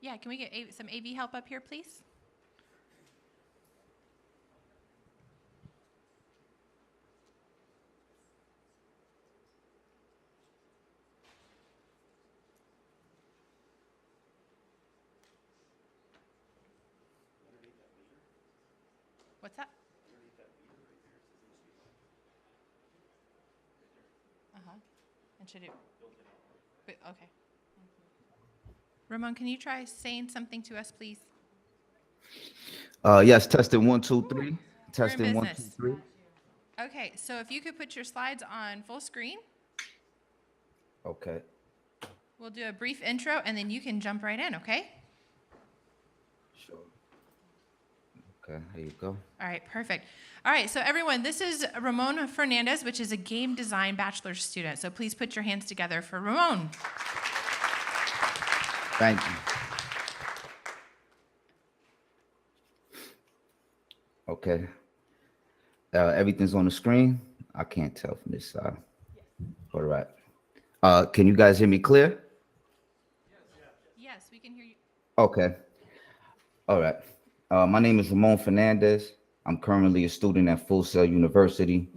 Yeah, can we get some AV help up here, please? What's that? And should it? Okay. Ramon, can you try saying something to us, please? Yes, testing 1, 2, 3. We're in Testing 1, 2, business. 3. Okay, so if you could put your slides on full screen, Okay. we'll do a brief intro and then you can jump right in, okay? Sure. Okay, here you go. All right, perfect. All right, so everyone, this is Ramon Fernandez, which is a game design bachelor's student. So please put your hands together for Ramon. Thank you. Okay. Everything's on the screen. I can't tell from this side. All right. Can you guys hear me clear? Yes, we can hear you. Okay. All right. My name is Ramon Fernandez. I'm currently a student at Full Sail University,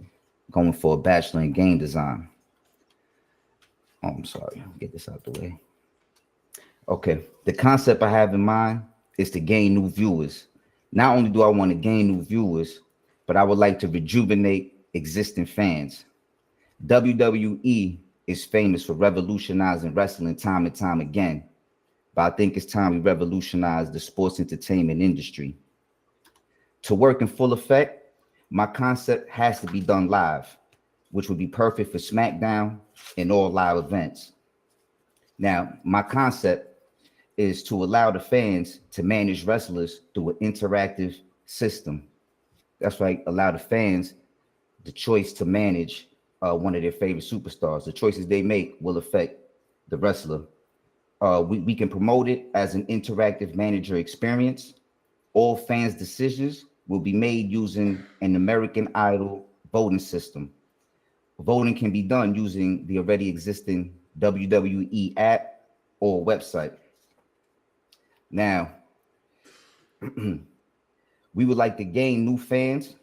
going for a bachelor in game design. Oh, I'm sorry. Get this out the way. Okay. The concept I have in mind is to gain new viewers. Not only do I want to gain new viewers, but I would like to rejuvenate existing fans. WWE is famous for revolutionizing wrestling time and time again, but I think it's time we revolutionize the sports entertainment industry. To work in full effect, my concept has to be done live, which would be perfect for SmackDown and all live events. Now, my concept is to allow the fans to manage wrestlers through an interactive system. That's right, allow the fans the choice to manage one of their favorite superstars. The choices they make will affect the wrestler. We can promote it as an interactive manager experience. All fans' decisions will be made using an American Idol voting system. Voting can be done using the already existing WWE app or website. Now, we would like to gain new fans,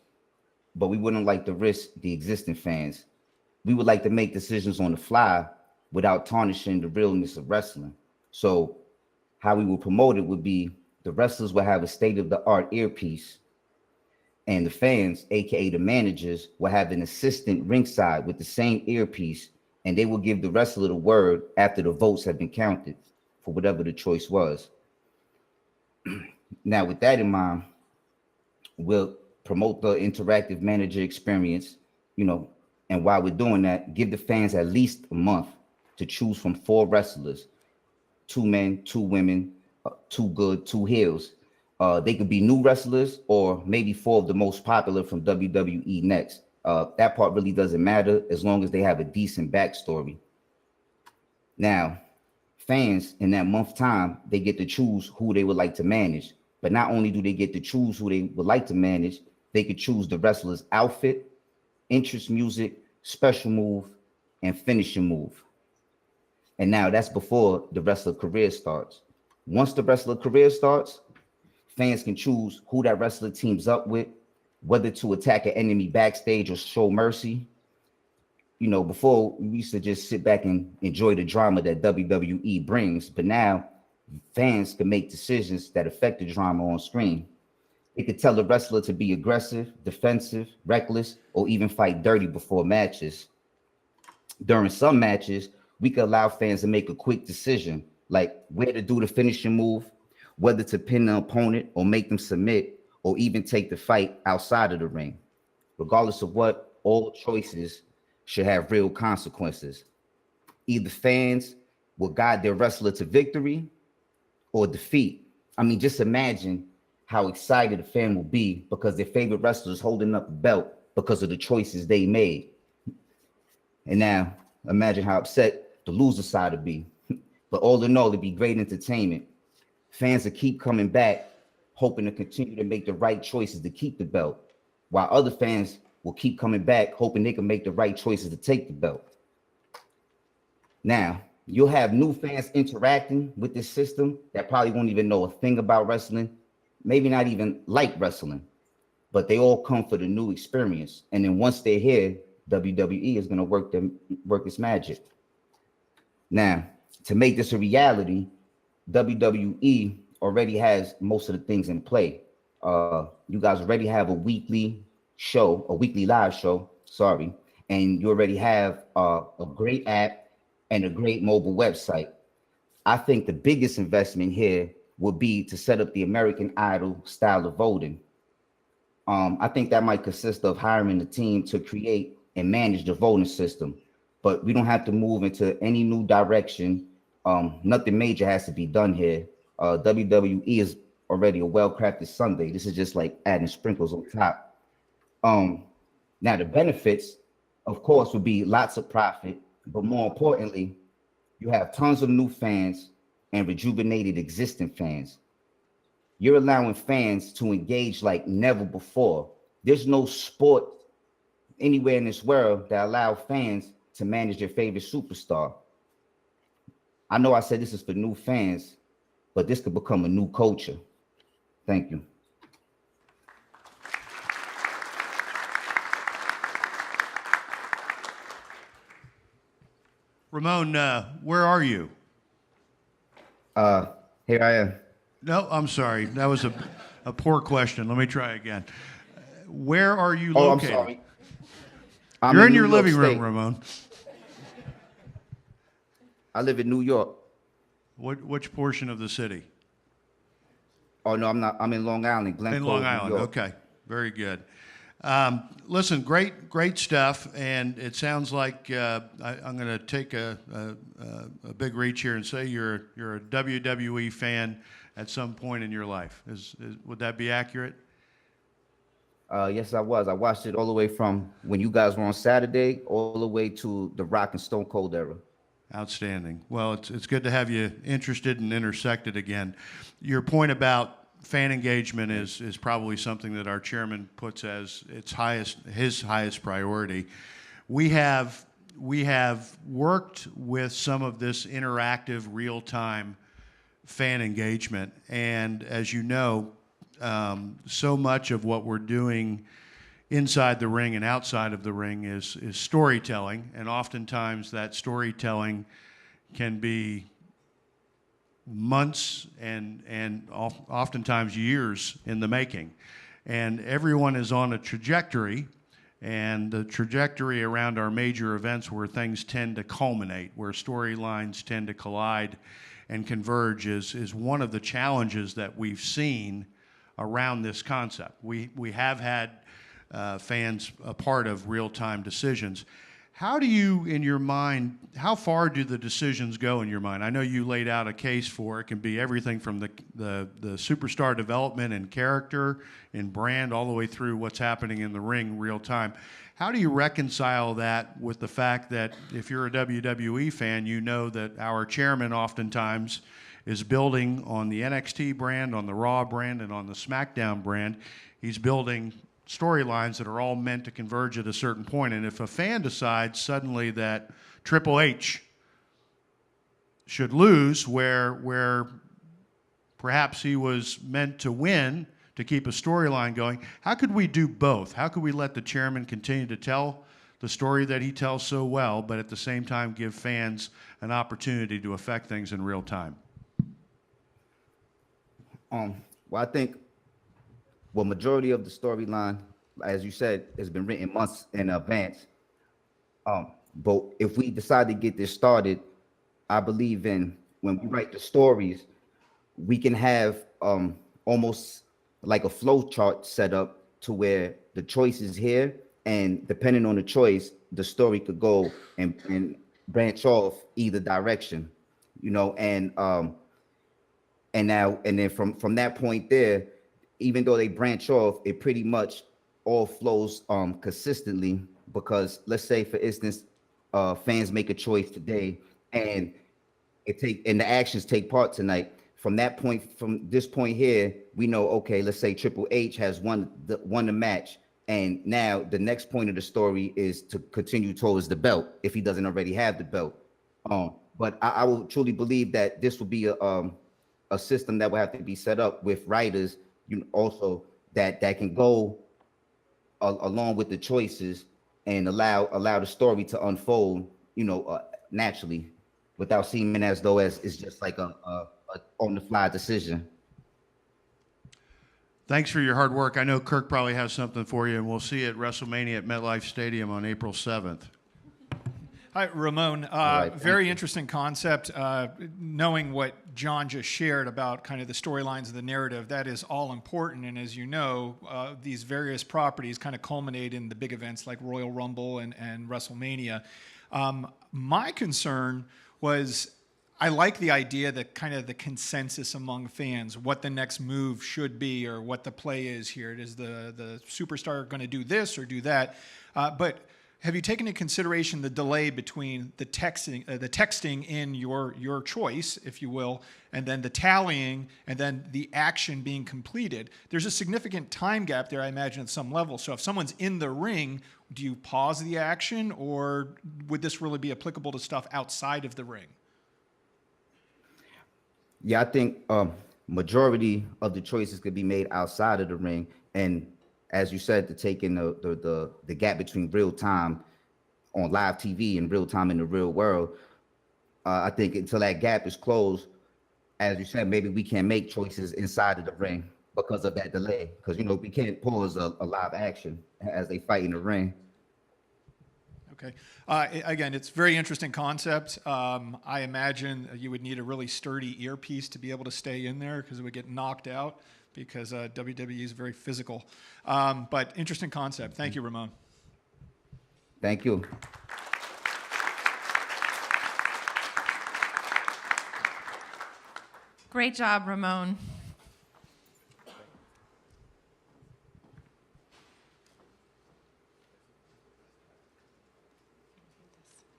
but we wouldn't like to risk the existing fans. We would like to make decisions on the fly without tarnishing the realness of wrestling. So how we will promote it would be the wrestlers will have a state-of-the-art earpiece, and the fans, aka the managers, will have an assistant ringside with the same earpiece, and they will give the wrestler the word after the votes have been counted for whatever the choice was. Now, with that in mind, we'll promote the interactive manager experience, and while we're doing that, give the fans at least a month to choose from 4 wrestlers, 2 men, 2 women, 2 good, 2 heels. They could be new wrestlers or maybe 4 of the most popular from WWE next. That part really doesn't matter as long as they have a decent backstory. Now, fans in that month time, they get to choose who they would like to manage. But not only do they get to choose who they would like to manage, they could choose the wrestler's outfit, interest music, special move, and finishing move. And now that's before the wrestler career starts. Once the wrestler career starts, fans can choose who that wrestler teams up with, whether to attack an enemy backstage or show mercy. Before we used to just sit back and enjoy the drama that WWE brings, but now fans can make decisions that affect the drama on screen. They could tell the wrestler to be aggressive, defensive, reckless, or even fight dirty before matches. During some matches, we could allow fans to make a quick decision, like where to do the finishing move, whether to pin the opponent or make them submit, or even take the fight outside of the ring. Regardless of what, all choices should have real consequences. Either fans will guide their wrestler to victory or defeat. I mean, just imagine how excited a fan will be because their favorite wrestler is holding up a belt because of the choices they made. And now imagine how upset the loser side would be. But all in all, it'd be great entertainment. Fans will keep coming back, hoping to continue to make the right choices to keep the belt, while other fans will keep coming back, hoping they can make the right choices to take the belt. Now, You'll have new fans interacting with this system that probably won't even know a thing about wrestling, maybe not even like wrestling, but they all come for the new experience. And then once they're here, WWE is going to work its magic. Now, to make this a reality, WWE already has most of the things in play. You guys already have a weekly live show, and you already have a great app and a great mobile website. I think the biggest investment here would be to set up the American Idol style of voting. I think that might consist of hiring a team to create and manage the voting system, but we don't have to move into any new direction. Nothing major has to be done here. WWE is already a well-crafted Sunday. This is just like adding sprinkles on top. Now the benefits, of course, would be lots of profit, but more importantly, you have tons of new fans and rejuvenated existing fans. You're allowing fans to engage like never before. There's no sport anywhere in this world that allow fans to manage their favorite superstar. I know I said this is for new fans, but this could become a new culture. Thank you. Ramon, where are you? Here I am. No, I'm sorry. That was a poor question. Let me try again. Where are you Oh, I'm located? sorry. You're in New your York living room, State. Ramon. I live in New York. Which portion of the city? Oh, no, I'm not. I'm in Long Island, Glen In Cove, Long New Island. York. Okay, very good. Listen, great stuff, and it sounds like I'm going to take a big reach here and say you're a WWE fan at some point in your life. Would that be accurate? Yes, I was. I watched it all the way from when you guys were on Saturday all the way to the Rock and Stone Cold era. Outstanding. Well, it's good to have you interested and intersected again. Your point about fan engagement is probably something that our chairman puts as his highest priority. We have worked with some of this interactive real-time fan engagement, and as you know, so much of what we're doing inside the ring and outside of the ring is storytelling, and oftentimes that storytelling can be months and oftentimes years in the making. And everyone is on a trajectory, and the trajectory around our major events where things tend to culminate, where storylines tend to collide and converge is one of the challenges that we've seen around this concept. We have had fans a part of real-time decisions. How do you, in your mind, how far do the decisions go in your mind? I know you laid out a case for it. Can be everything from the superstar development and character and brand all the way through what's happening in the ring real time. How do you reconcile that with the fact that if you're a WWE fan, you know that our chairman oftentimes is building on the NXT brand, on the Raw brand, and on the SmackDown brand. He's building storylines that are all meant to converge at a certain point. And if a fan decides suddenly that Triple H should lose where perhaps he was meant to win to keep a storyline going, how could we do both? How could we let the chairman continue to tell the story that he tells so well, but at the same time give fans an opportunity to affect things in real time? Well, I think majority of the storyline, as you said, has been written months in advance. But if we decide to get this started, I believe in when we write the stories, we can have almost like a flow chart set up to where the choice is here, and depending on the choice, the story could go and branch off either direction, you know, and then from that point there, even though they branch off, it pretty much all flows consistently, because let's say, for instance, fans make a choice today and the actions take part tonight. From that point, from this point here, we know, okay, let's say Triple H has won the match, and now the next point of the story is to continue towards the belt if he doesn't already have the belt. But I will truly believe that this will be a system that will have to be set up with writers, also that can go along with the choices and allow the story to unfold, naturally, without seeming as though it's just like a on the fly decision. Thanks for your hard work. I know Kirk probably has something for you, and we'll see you at WrestleMania at MetLife Stadium on April 7th. Hi, Ramon. right, Very interesting concept. Knowing what John just shared about kind of the storylines of the narrative, that is all important. And as you know, these various properties kind of culminate in the big events like Royal Rumble and WrestleMania. My concern was, I like the idea that kind of the consensus among fans, what the next move should be or what the play is here. Is the superstar going to do this or do that? But have you taken into consideration the delay between the texting in your choice, if you will, and then the tallying and then the action being completed? There's a significant time gap there, I imagine, at some level. So if someone's in the ring, do you pause the action, or would this really be applicable to stuff outside of the ring? Yeah, I think majority of the choices could be made outside of the ring, and as you said, to take in the gap between real time on live TV and real time in the real world. I think until that gap is closed, as you said, maybe we can make choices inside of the ring because of that delay. Because we can't pause a live action as they fight in the ring. Okay. Again, it's a very interesting concept. I imagine you would need a really sturdy earpiece to be able to stay in there because it would get knocked out, because WWE is very physical. But interesting concept. Thank you, Ramon. Thank you. Great job, Ramon.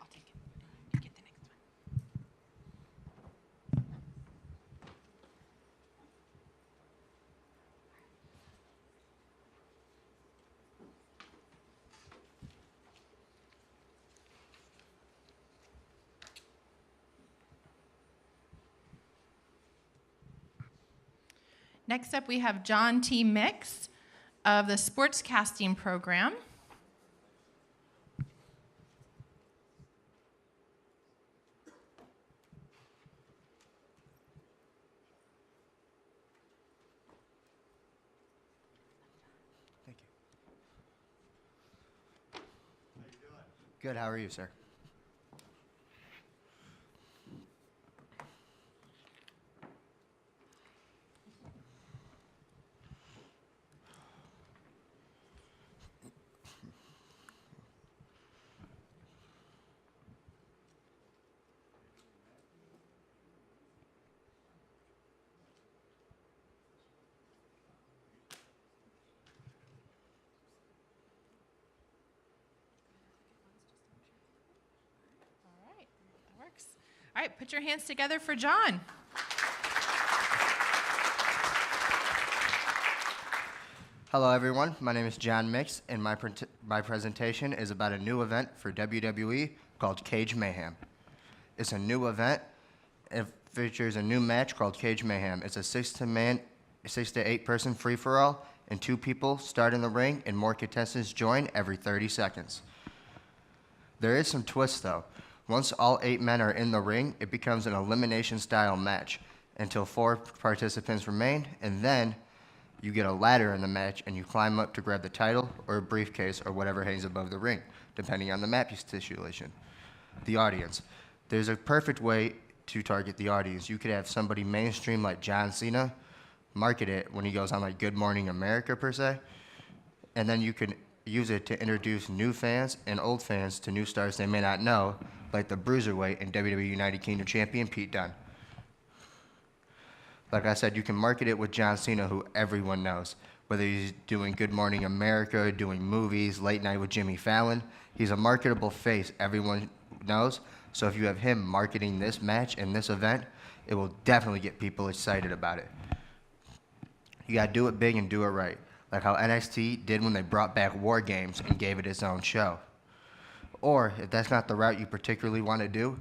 I'll take it. You get the next one. Next up, we have John T. Mix of the Sportscasting program. Thank you. How you doing? Good. How are you, sir? All right, put your hands together for John. Hello, everyone. My name is John Mix, and my presentation is about a new event for WWE called Cage Mayhem. It's a new event. It features a new match called Cage Mayhem. It's a 6 to 8 person free-for-all, and 2 people start in the ring, and more contestants join every 30 seconds. There is some twist, though. Once all 8 men are in the ring, it becomes an elimination-style match until 4 participants remain, and then you get a ladder in the match, and you climb up to grab the title or a briefcase or whatever hangs above the ring, depending on the map situation. The audience. There's a perfect way to target the audience. You could have somebody mainstream like John Cena market it when he goes on like Good Morning America, per se, and then you can use it to introduce new fans and old fans to new stars they may not know, like the Bruiserweight and WWE United Kingdom champion Pete Dunne. Like I said, you can market it with John Cena, who everyone knows. Whether he's doing Good Morning America, doing movies, Late Night with Jimmy Fallon, he's a marketable face everyone knows. So if you have him marketing this match and this event, it will definitely get people excited about it. You gotta do it big and do it right, like how NXT did when they brought back War Games and gave it its own show. Or, if that's not the route you particularly want to do,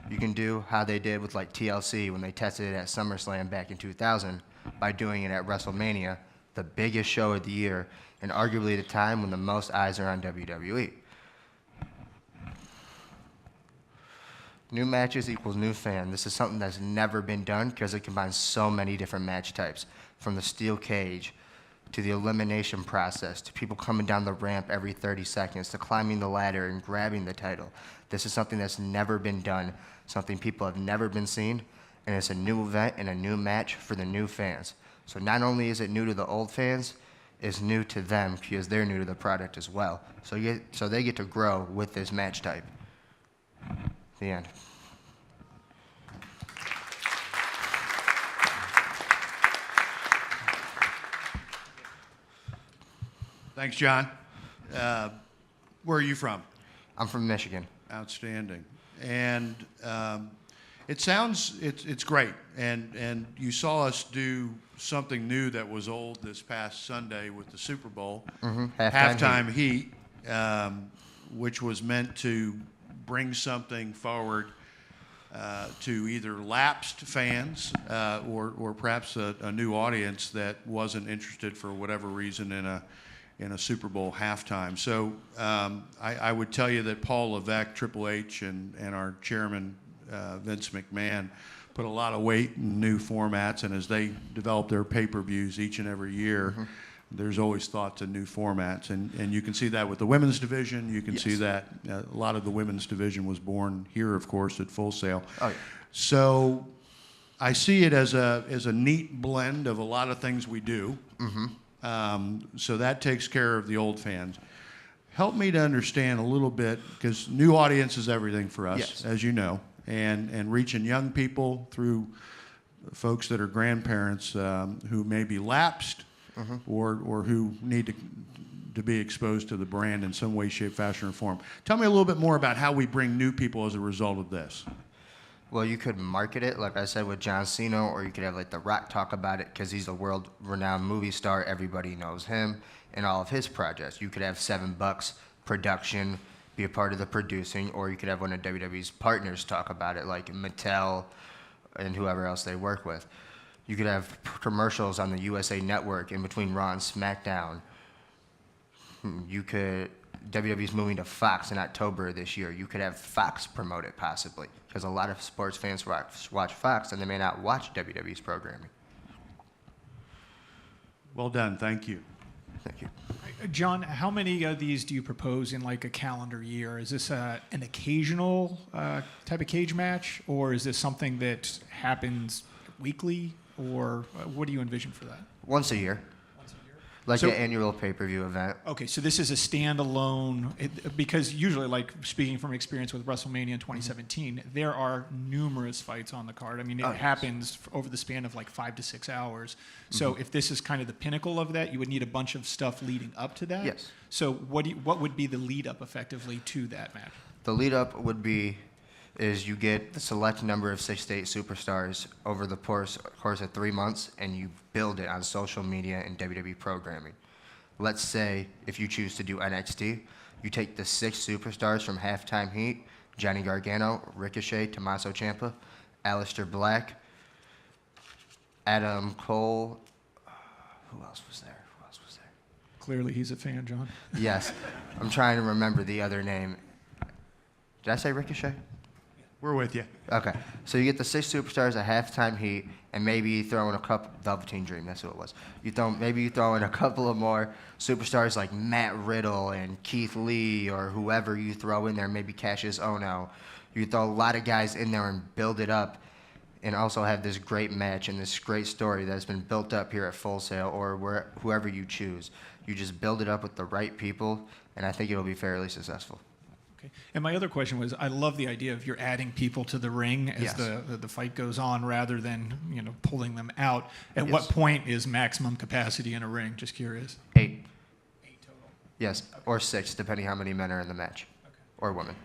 You can do how they did with like TLC when they tested it at SummerSlam back in 2000 by doing it at WrestleMania, the biggest show of the year, and arguably the time when the most eyes are on WWE. New matches equals new fan. This is something that's never been done because it combines so many different match types, from the steel cage to the elimination process to people coming down the ramp every 30 seconds to climbing the ladder and grabbing the title. This is something that's never been done, something people have never been seen, and it's a new event and a new match for the new fans. So not only is it new to the old fans, it's new to them because they're new to the product as well. So they get to grow with this match type. The end. Thanks, John. Where are you from? I'm from Michigan. Outstanding. And it's great. And you saw us do something new that was old this past Sunday with the Super Bowl. Halftime Heat, which was meant to bring something forward to either lapsed fans or perhaps a new audience that wasn't interested for whatever reason in a Super Bowl halftime. So I would tell you that Paul Levesque, Triple H, and our chairman, Vince McMahon, put a lot of weight in new formats, and as they develop their pay-per-views each and every year, there's always thought to new formats. And you can see that with the women's division. You can see that a lot of the women's division was born here, of course, at Full Sail. Oh, yeah. So I see it as a neat blend of a lot of things we do. So that takes care of the old fans. Help me to understand a little bit, because new audience is everything for us, as you know, and reaching young people through folks that are grandparents who may be lapsed or who need to be exposed to the brand in some way, shape, fashion, or form. Tell me a little bit more about how we bring new people as a result of this. Well, you could market it, like I said, with John Cena, or you could have like The Rock talk about it because he's a world-renowned movie star. Everybody knows him and all of his projects. You could have $7 production be a part of the producing, or you could have one of WWE's partners talk about it, like Mattel and whoever else they work with. You could have commercials on the USA Network in between Raw and SmackDown. WWE's moving to Fox in October this year. You could have Fox promote it possibly, because a lot of sports fans watch Fox and they may not watch WWE's programming. Well done. Thank you. Thank you. John, how many of these do you propose in like a calendar year? Is this an occasional type of cage match, or is this something that happens weekly, or what do you envision for that? Once a year. Like an annual pay-per-view event. Okay, so this is a standalone, because usually, like speaking from experience with WrestleMania in 2017, there are numerous fights on the card. I mean, it happens over the span of like 5 to 6 hours. So if this is kind of the pinnacle of that, you would need a bunch of stuff leading up to that. Yes. So what would be the lead up effectively to that match? The lead up would be you get the select number of 6 to 8 superstars over the course of 3 months, and you build it on social media and WWE programming. Let's say if you choose to do NXT, you take the 6 superstars from Halftime Heat: Johnny Gargano, Ricochet, Tommaso Ciampa, Aleister Black, Adam Cole. Who else was there? Clearly, he's a fan, John. Yes. I'm trying to remember the other name. Did I say Ricochet? We're with you. Okay. So you get the 6 superstars at Halftime Heat, and maybe you throw in a couple, Velveteen Dream, that's who it was. Maybe you throw in a couple of more superstars like Matt Riddle and Keith Lee, or whoever you throw in there, maybe Cassius Ohno. You throw a lot of guys in there and build it up, and also have this great match and this great story that's been built up here at Full Sail, or whoever you choose. You just build it up with the right people, and I think it'll be fairly successful. Okay. And my other question was, I love the idea of you're adding people to the ring as the fight goes on, rather than pulling them out. At what point is maximum capacity in a ring? Just curious. 8. 8 total. Yes, or 6, depending how many men are in the match, or women.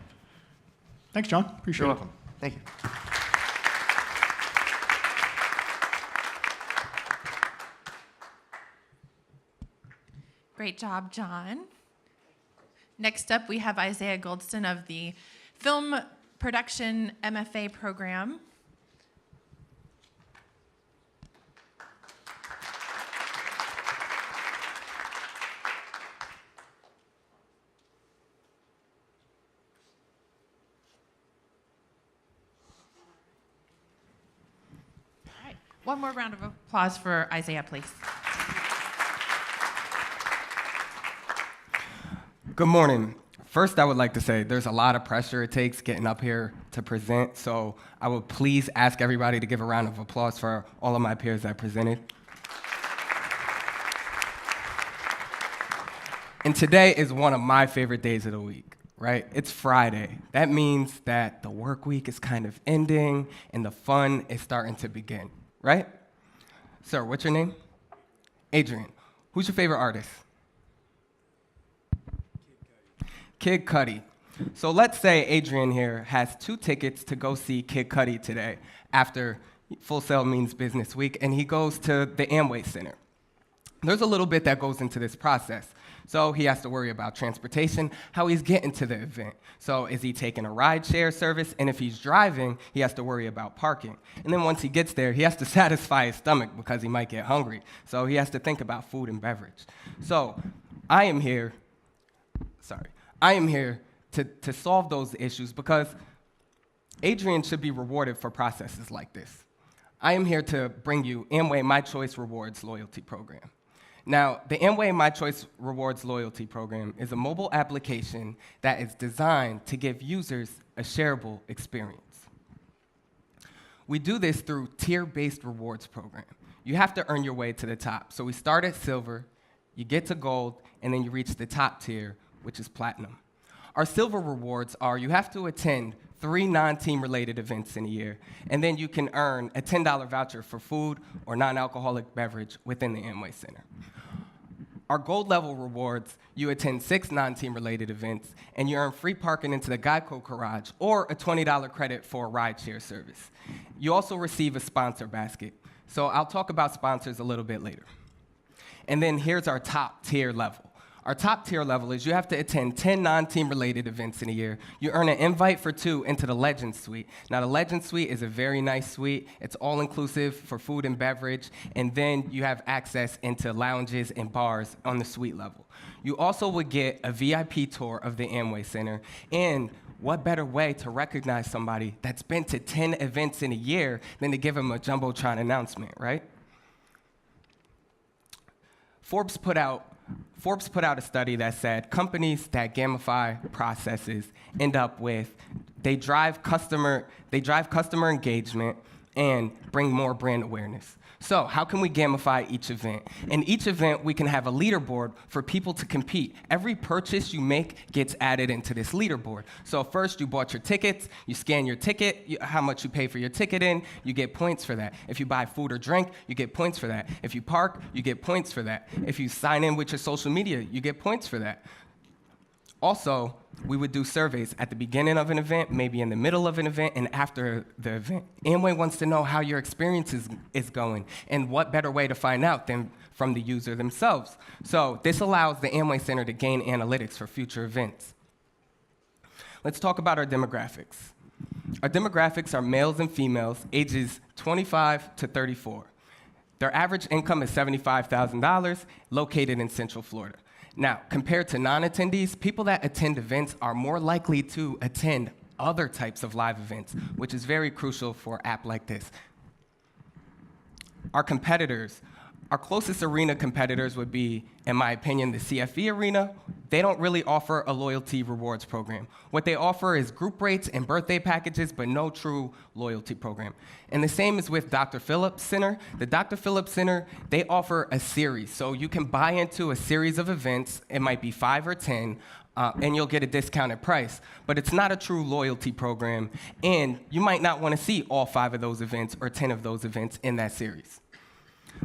Thanks, John. Appreciate You're it. welcome. Thank you. Great job, John. Next up, we have Isiah Goldston of the film production MFA program. All right. One more round of applause for Isiah, please. Good morning. First, I would like to say there's a lot of pressure it takes getting up here to present, so I would please ask everybody to give a round of applause for all of my peers that presented. And today is one of my favorite days of the week, right? It's Friday. That means that the work week is kind of ending and the fun is starting to begin, right? Sir, what's your name? Adrian. Who's your favorite artist? Kid Cudi. So let's say Adrian here has 2 tickets to go see Kid Cudi today after Full Sail Means Business Week, and he goes to the Amway Center. There's a little bit that goes into this process. So he has to worry about transportation, how he's getting to the event. So is he taking a ride-share service? And if he's driving, he has to worry about parking. And then once he gets there, he has to satisfy his stomach because he might get hungry. So he has to think about food and beverage. So I am here to solve those issues because Adrian should be rewarded for processes like this. I am here to bring you Amway My Choice Rewards loyalty program. Now, the Amway My Choice Rewards loyalty program is a mobile application that is designed to give users a shareable experience. We do this through tier-based rewards program. You have to earn your way to the top. So we start at silver, you get to gold, and then you reach the top tier, which is platinum. Our silver rewards are you have to attend 3 non-team related events in a year, and then you can earn a $10 voucher for food or non-alcoholic beverage within the Amway Center. Our gold level rewards, you attend 6 non-team related events, and you earn free parking into the Geico Garage or a $20 credit for a rideshare service. You also receive a sponsor basket. So I'll talk about sponsors a little bit later. And then here's our top tier level. Our top tier level is you have to attend 10 non-team related events in a year. You earn an invite for 2 into the Legend Suite. Now, the Legend Suite is a very nice suite. It's all inclusive for food and beverage, and then you have access into lounges and bars on the suite level. You also would get a VIP tour of the Amway Center, and what better way to recognize somebody that's been to 10 events in a year than to give them a Jumbotron announcement, right? Forbes put out a study that said companies that gamify processes end up with, they drive customer engagement and bring more brand awareness. So how can we gamify each event? In each event, we can have a leaderboard for people to compete. Every purchase you make gets added into this leaderboard. So first, you bought your tickets, you scan your ticket, how much you pay for your ticket in, you get points for that. If you buy food or drink, you get points for that. If you park, you get points for that. If you sign in with your social media, you get points for that. Also, we would do surveys at the beginning of an event, maybe in the middle of an event, and after the event. Amway wants to know how your experience is going, and what better way to find out than from the user themselves. So this allows the Amway Center to gain analytics for future events. Let's talk about our demographics. Our demographics are males and females, ages 25 to 34. Their average income is $75,000, located in Central Florida. Now, compared to non-attendees, people that attend events are more likely to attend other types of live events, which is very crucial for an app like this. Our competitors, our closest arena competitors would be, in my opinion, the CFE arena. They don't really offer a loyalty rewards program. What they offer is group rates and birthday packages, but no true loyalty program. And the same is with Dr. Phillips Center. The Dr. Phillips Center, they offer a series. So you can buy into a series of events. It might be 5 or 10, and you'll get a discounted price. But it's not a true loyalty program, and you might not want to see all 5 of those events or 10 of those events in that series.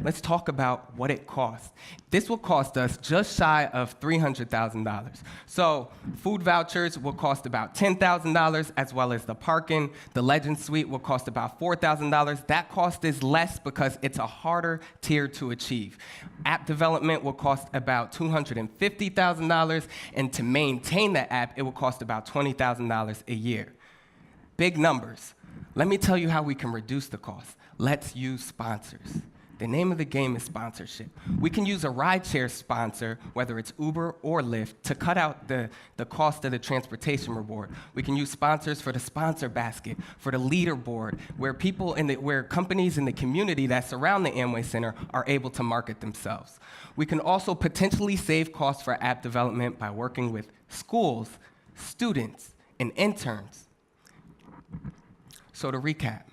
Let's talk about what it costs. This will cost us just shy of $300,000. So food vouchers will cost about $10,000, as well as the parking. The Legend Suite will cost about $4,000. That cost is less because it's a harder tier to achieve. App development will cost about $250,000, and to maintain that app, it will cost about $20,000 a year. Big numbers. Let me tell you how we can reduce the cost. Let's use sponsors. The name of the game is sponsorship. We can use a rideshare sponsor, whether it's Uber or Lyft, to cut out the cost of the transportation reward. We can use sponsors for the sponsor basket, for the leaderboard, where companies in the community that surround the Amway Center are able to market themselves. We can also potentially save costs for app development by working with schools, students, and interns. So to recap,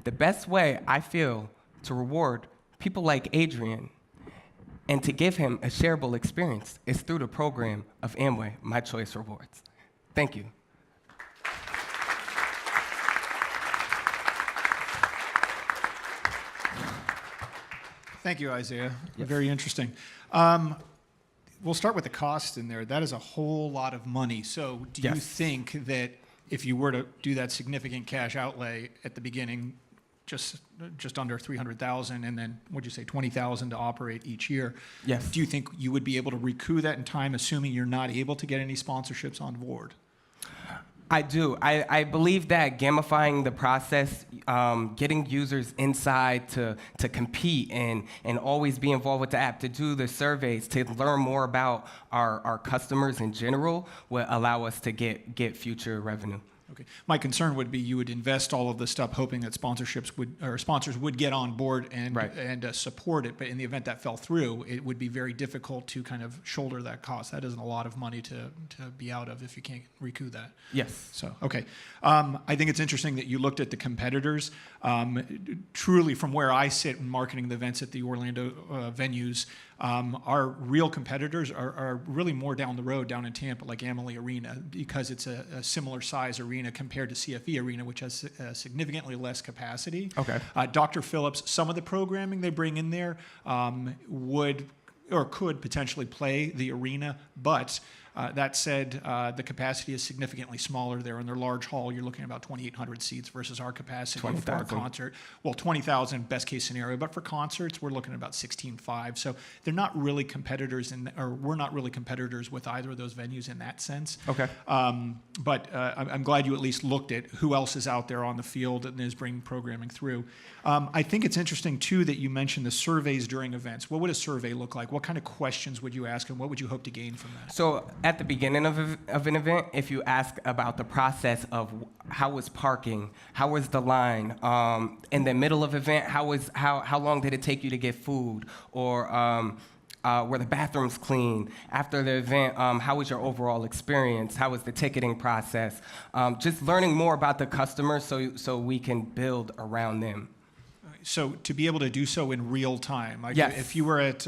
the best way I feel to reward people like Adrian and to give him a shareable experience is through the program of Amway My Choice Rewards. Thank you. Thank you, Isiah. Very interesting. We'll start with the cost in there. That is a whole lot of money. So do you think that if you were to do that significant cash outlay at the beginning, just under 300,000, and then what'd you say, 20,000 to operate each year? Yes. Do you think you would be able to recoup that in time, assuming you're not able to get any sponsorships on board? I do. I believe that gamifying the process, getting users inside to compete and always be involved with the app, to do the surveys, to learn more about our customers in general, will allow us to get future revenue. Okay. My concern would be you would invest all of this stuff hoping that sponsors would get on board and support it, but in the event that fell through, it would be very difficult to kind of shoulder that cost. That isn't a lot of money to be out of if you can't recoup that. Yes. So, okay. I think it's interesting that you looked at the competitors. Truly, from where I sit in marketing the events at the Orlando venues, our real competitors are really more down the road, down in Tampa, like Amway Arena, because it's a similar size arena compared to CFE Arena, which has significantly less capacity. Okay. Dr. Phillips, some of the programming they bring in there would or could potentially play the arena, but that said, the capacity is significantly smaller there. In their large hall, you're looking at about 2,800 seats versus our capacity for a concert. Well, 20,000 best case scenario, but for concerts, we're looking at about 16,500. So they're not really competitors, or we're not really competitors with either of those venues in that sense. Okay. But I'm glad you at least looked at who else is out there on the field and is bringing programming through. I think it's interesting, too, that you mentioned the surveys during events. What would a survey look like? What kind of questions would you ask, and what would you hope to gain from that? So at the beginning of an event, if you ask about the process of how was parking, how was the line, in the middle of event, how long did it take you to get food, or were the bathrooms clean? After the event, how was your overall experience? How was the ticketing process? Just learning more about the customer so we can build around them. So to be able to do so in real time, like yes. If you were at,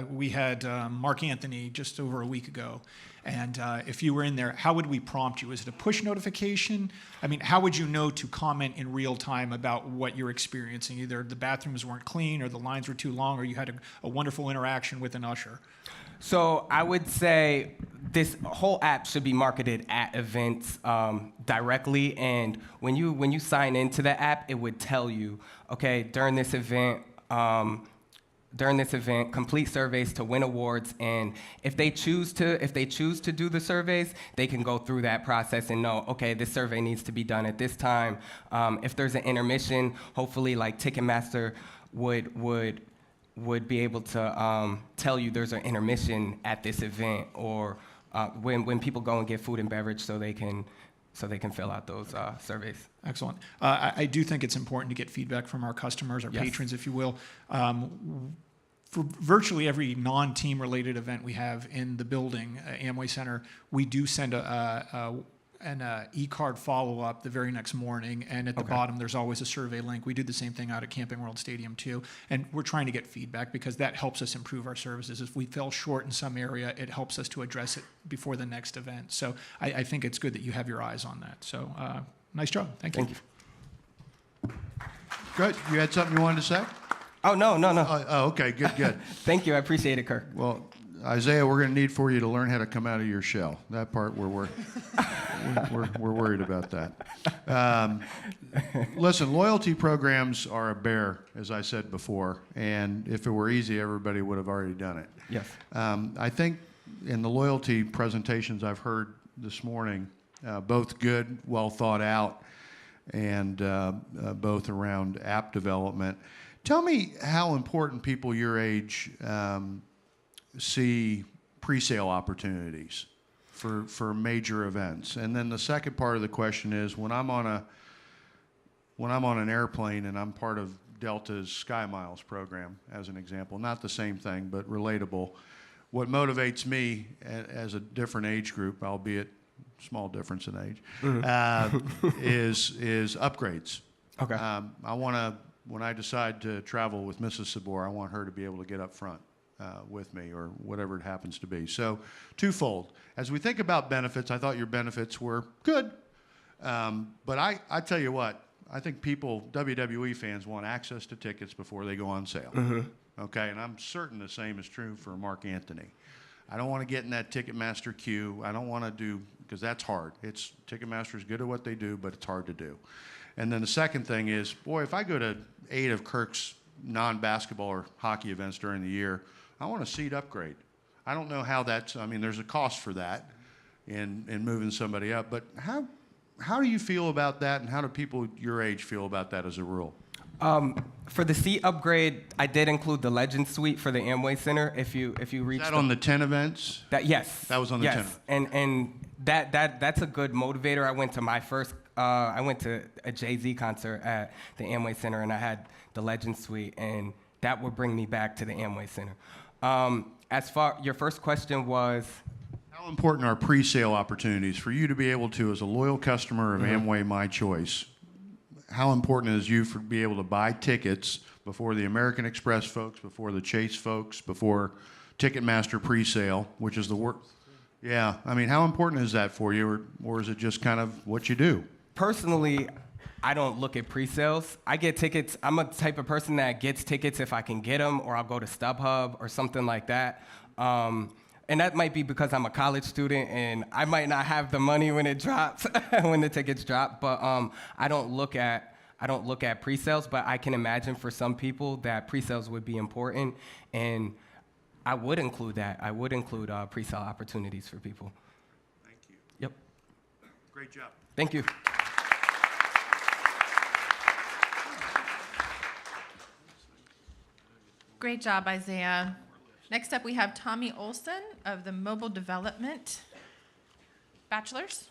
we had Mark Anthony just over a week ago, and if you were in there, how would we prompt you? Is it a push notification? I mean, how would you know to comment in real time about what you're experiencing? Either the bathrooms weren't clean, or the lines were too long, or you had a wonderful interaction with an usher. So I would say this whole app should be marketed at events directly, and when you sign into the app, it would tell you, okay, during this event, complete surveys to win awards, and if they choose to do the surveys, they can go through that process and know, okay, this survey needs to be done at this time. If there's an intermission, hopefully, like Ticketmaster would be able to tell you there's an intermission at this event, or when people go and get food and beverage, so they can fill out those surveys. Excellent. I do think it's important to get feedback from our customers, our yes. patrons, if you will. For virtually every non-team related event we have in the building, Amway Center, we do send an e-card follow-up the very next morning, and at the bottom there's always a survey link. We do the same thing out at Camping World Stadium too, and we're trying to get feedback because that helps us improve our services. If we fell short in some area, it helps us to address it before the next event. So I think it's good that you have your eyes on that. So nice job. Thank you. Good. You had something you wanted to say? Oh, no. Okay, good. Thank you. I appreciate it, Kirk. Well, Isiah, we're going to need for you to learn how to come out of your shell. That part we're worried about that. Listen, loyalty programs are a bear, as I said before, and if it were easy, everybody would have already done it. Yes. I think in the loyalty presentations I've heard this morning, both good, well thought out, and both around app development. Tell me how important people your age see pre-sale opportunities for major events. And then the second part of the question is, when I'm on an airplane and I'm part of Delta's Sky Miles program, as an example, not the same thing, but relatable, what motivates me as a different age group, albeit small difference in age, is upgrades. Okay. I want to, when I decide to travel with Mrs. Sabor, I want her to be able to get up front with me, or whatever it happens to be. So twofold. As we think about benefits, I thought your benefits were good. But I tell you what, I think people, WWE fans, want access to tickets before they go on sale. Okay, and I'm certain the same is true for Mark Anthony. I don't want to get in that Ticketmaster queue. I don't want to do, because that's hard. Ticketmaster is good at what they do, but it's hard to do. And then the second thing is, boy, if I go to 8 of Kirk's non-basketball or hockey events during the year, I want a seat upgrade. I don't know how that's, I mean, there's a cost for that in moving somebody up, but how do you feel about that, and how do people your age feel about that as a rule? For the seat upgrade, I did include the Legend Suite for the Amway Center. If you reach Is that on the 10 events? Yes. That was on the 10. And that's a good motivator. I went to a Jay-Z concert at the Amway Center, and I had the Legend Suite, and that would bring me back to the Amway Center. As far your first question was, how important are pre-sale opportunities for you to be able to, as a loyal customer of Amway My Choice, how important is you for be able to buy tickets before the American Express folks, before the Chase folks, before Ticketmaster pre-sale, which is the work? Yeah, I mean, how important is that for you, or is it just kind of what you do? Personally, I don't look at pre-sales. I get tickets. I'm a type of person that gets tickets if I can get them, or I'll go to StubHub or something like that. And that might be because I'm a college student and I might not have the money when it drops, when the tickets drop. But I don't look at pre-sales. But I can imagine for some people that pre-sales would be important, and I would include that. I would include pre-sale opportunities for people. Thank you. Yep. Great job. Thank you. Great job, Isiah. Next up, we have Tommy Olsen of the Mobile Development Bachelor's.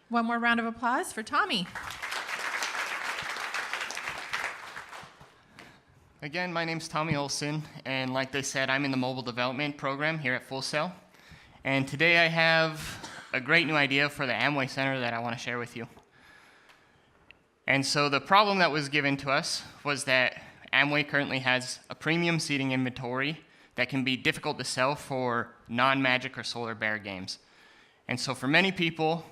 One more round of applause for Tommy. Again, my name's Tommy Olsen, and like they said, I'm in the mobile development program here at Full Sail. And today I have a great new idea for the Amway Center that I want to share with you. And so the problem that was given to us was that Amway currently has a premium seating inventory that can be difficult to sell for non-Magic or Solar Bear games. And so for many people,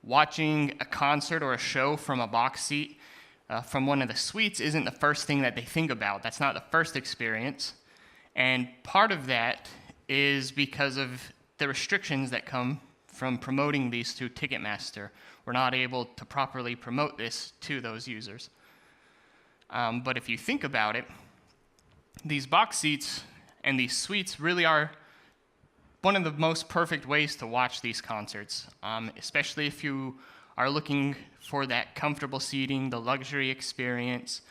watching a concert or a show from a box seat from one of the suites isn't the first thing that they think about. That's not the first experience. And part of that is because of the restrictions that come from promoting these through Ticketmaster. We're not able to properly promote this to those users. But if you think about it, these box seats and these suites really are one of the most perfect ways to watch these concerts, especially if you are looking for that comfortable seating, the luxury experience,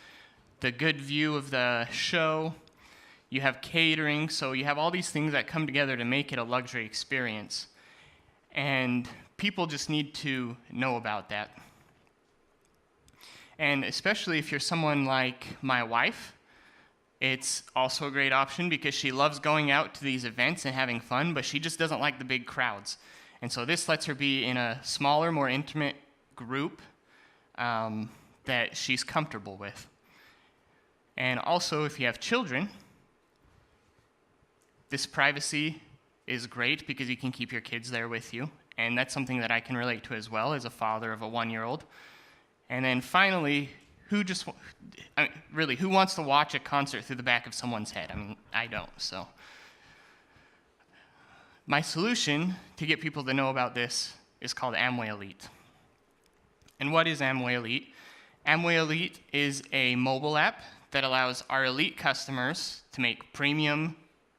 the good view of the show. You have catering, so you have all these things that come together to make it a luxury experience. And people just need to know about that. And especially if you're someone like my wife, it's also a great option because she loves going out to these events and having fun, but she just doesn't like the big crowds. And so this lets her be in a smaller, more intimate group that she's comfortable with. And also, if you have children, this privacy is great because you can keep your kids there with you. And that's something that I can relate to as well as a father of a 1-year-old. And then finally, who wants to watch a concert through the back of someone's head? I mean, I don't, so. My solution to get people to know about this is called Amway Elite. And what is Amway Elite? Amway Elite is a mobile app that allows our elite customers to make premium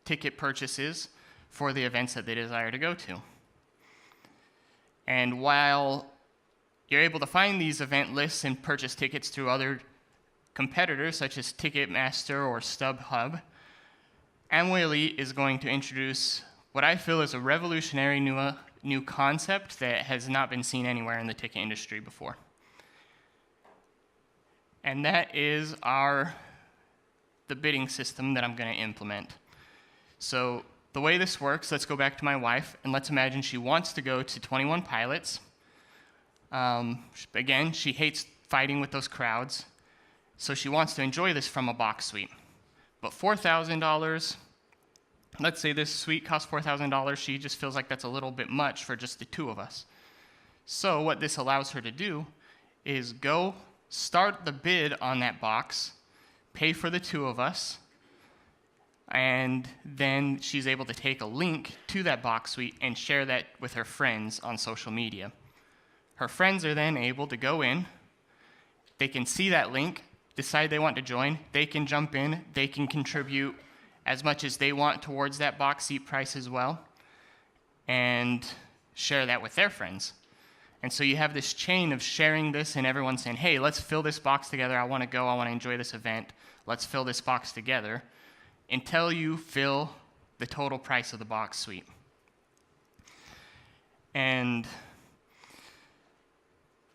ticket purchases for the events that they desire to go to. And while you're able to find these event lists and purchase tickets through other competitors such as Ticketmaster or StubHub, Amway Elite is going to introduce what I feel is a revolutionary new concept that has not been seen anywhere in the ticket industry before. And that is the bidding system that I'm going to implement. So the way this works, let's go back to my wife, and let's imagine she wants to go to 21 Pilots. Again, she hates fighting with those crowds, so she wants to enjoy this from a box suite. But $4,000, let's say this suite costs $4,000, she just feels like that's a little bit much for just the two of us. So what this allows her to do is go start the bid on that box, pay for the two of us, and then she's able to take a link to that box suite and share that with her friends on social media. Her friends are then able to go in, they can see that link, decide they want to join, they can jump in, they can contribute as much as they want towards that box seat price as well, and share that with their friends. And so you have this chain of sharing this and everyone saying, hey, let's fill this box together, I want to go, I want to enjoy this event, let's fill this box together, until you fill the total price of the box suite. And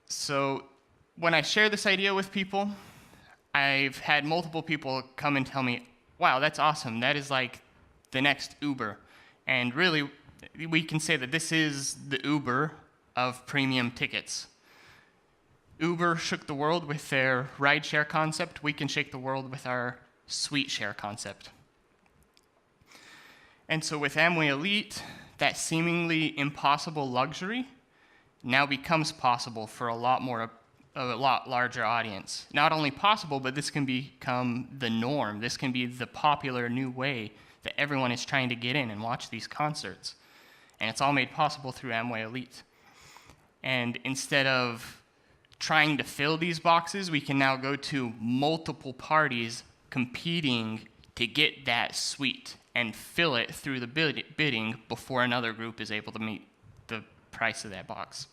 so when I share this idea with people, I've had multiple people come and tell me, wow, that's awesome. That is like the next Uber. And really, we can say that this is the Uber of premium tickets. Uber shook the world with their rideshare concept. We can shake the world with our suite share concept. And so with Amway Elite, that seemingly impossible luxury now becomes possible for a lot larger audience. Not only possible, but this can become the norm. This can be the popular new way that everyone is trying to get in and watch these concerts. And it's all made possible through Amway Elite. And instead of trying to fill these boxes, we can now go to multiple parties competing to get that suite and fill it through the bidding before another group is able to meet the price of that box.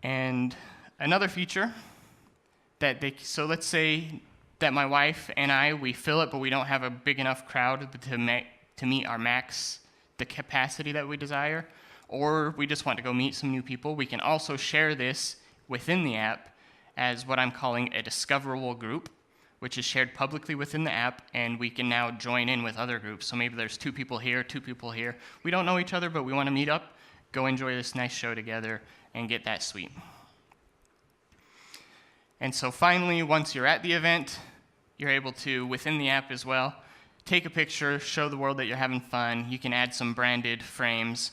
And another feature so let's say that my wife and I, we fill it, but we don't have a big enough crowd to meet our max, the capacity that we desire, or we just want to go meet some new people. We can also share this within the app as what I'm calling a discoverable group, which is shared publicly within the app, and we can now join in with other groups. So maybe there's 2 people here, 2 people here. We don't know each other, but we want to meet up, go enjoy this nice show together, and get that suite. And so finally, once you're at the event, you're able to, within the app as well, take a picture, show the world that you're having fun. You can add some branded frames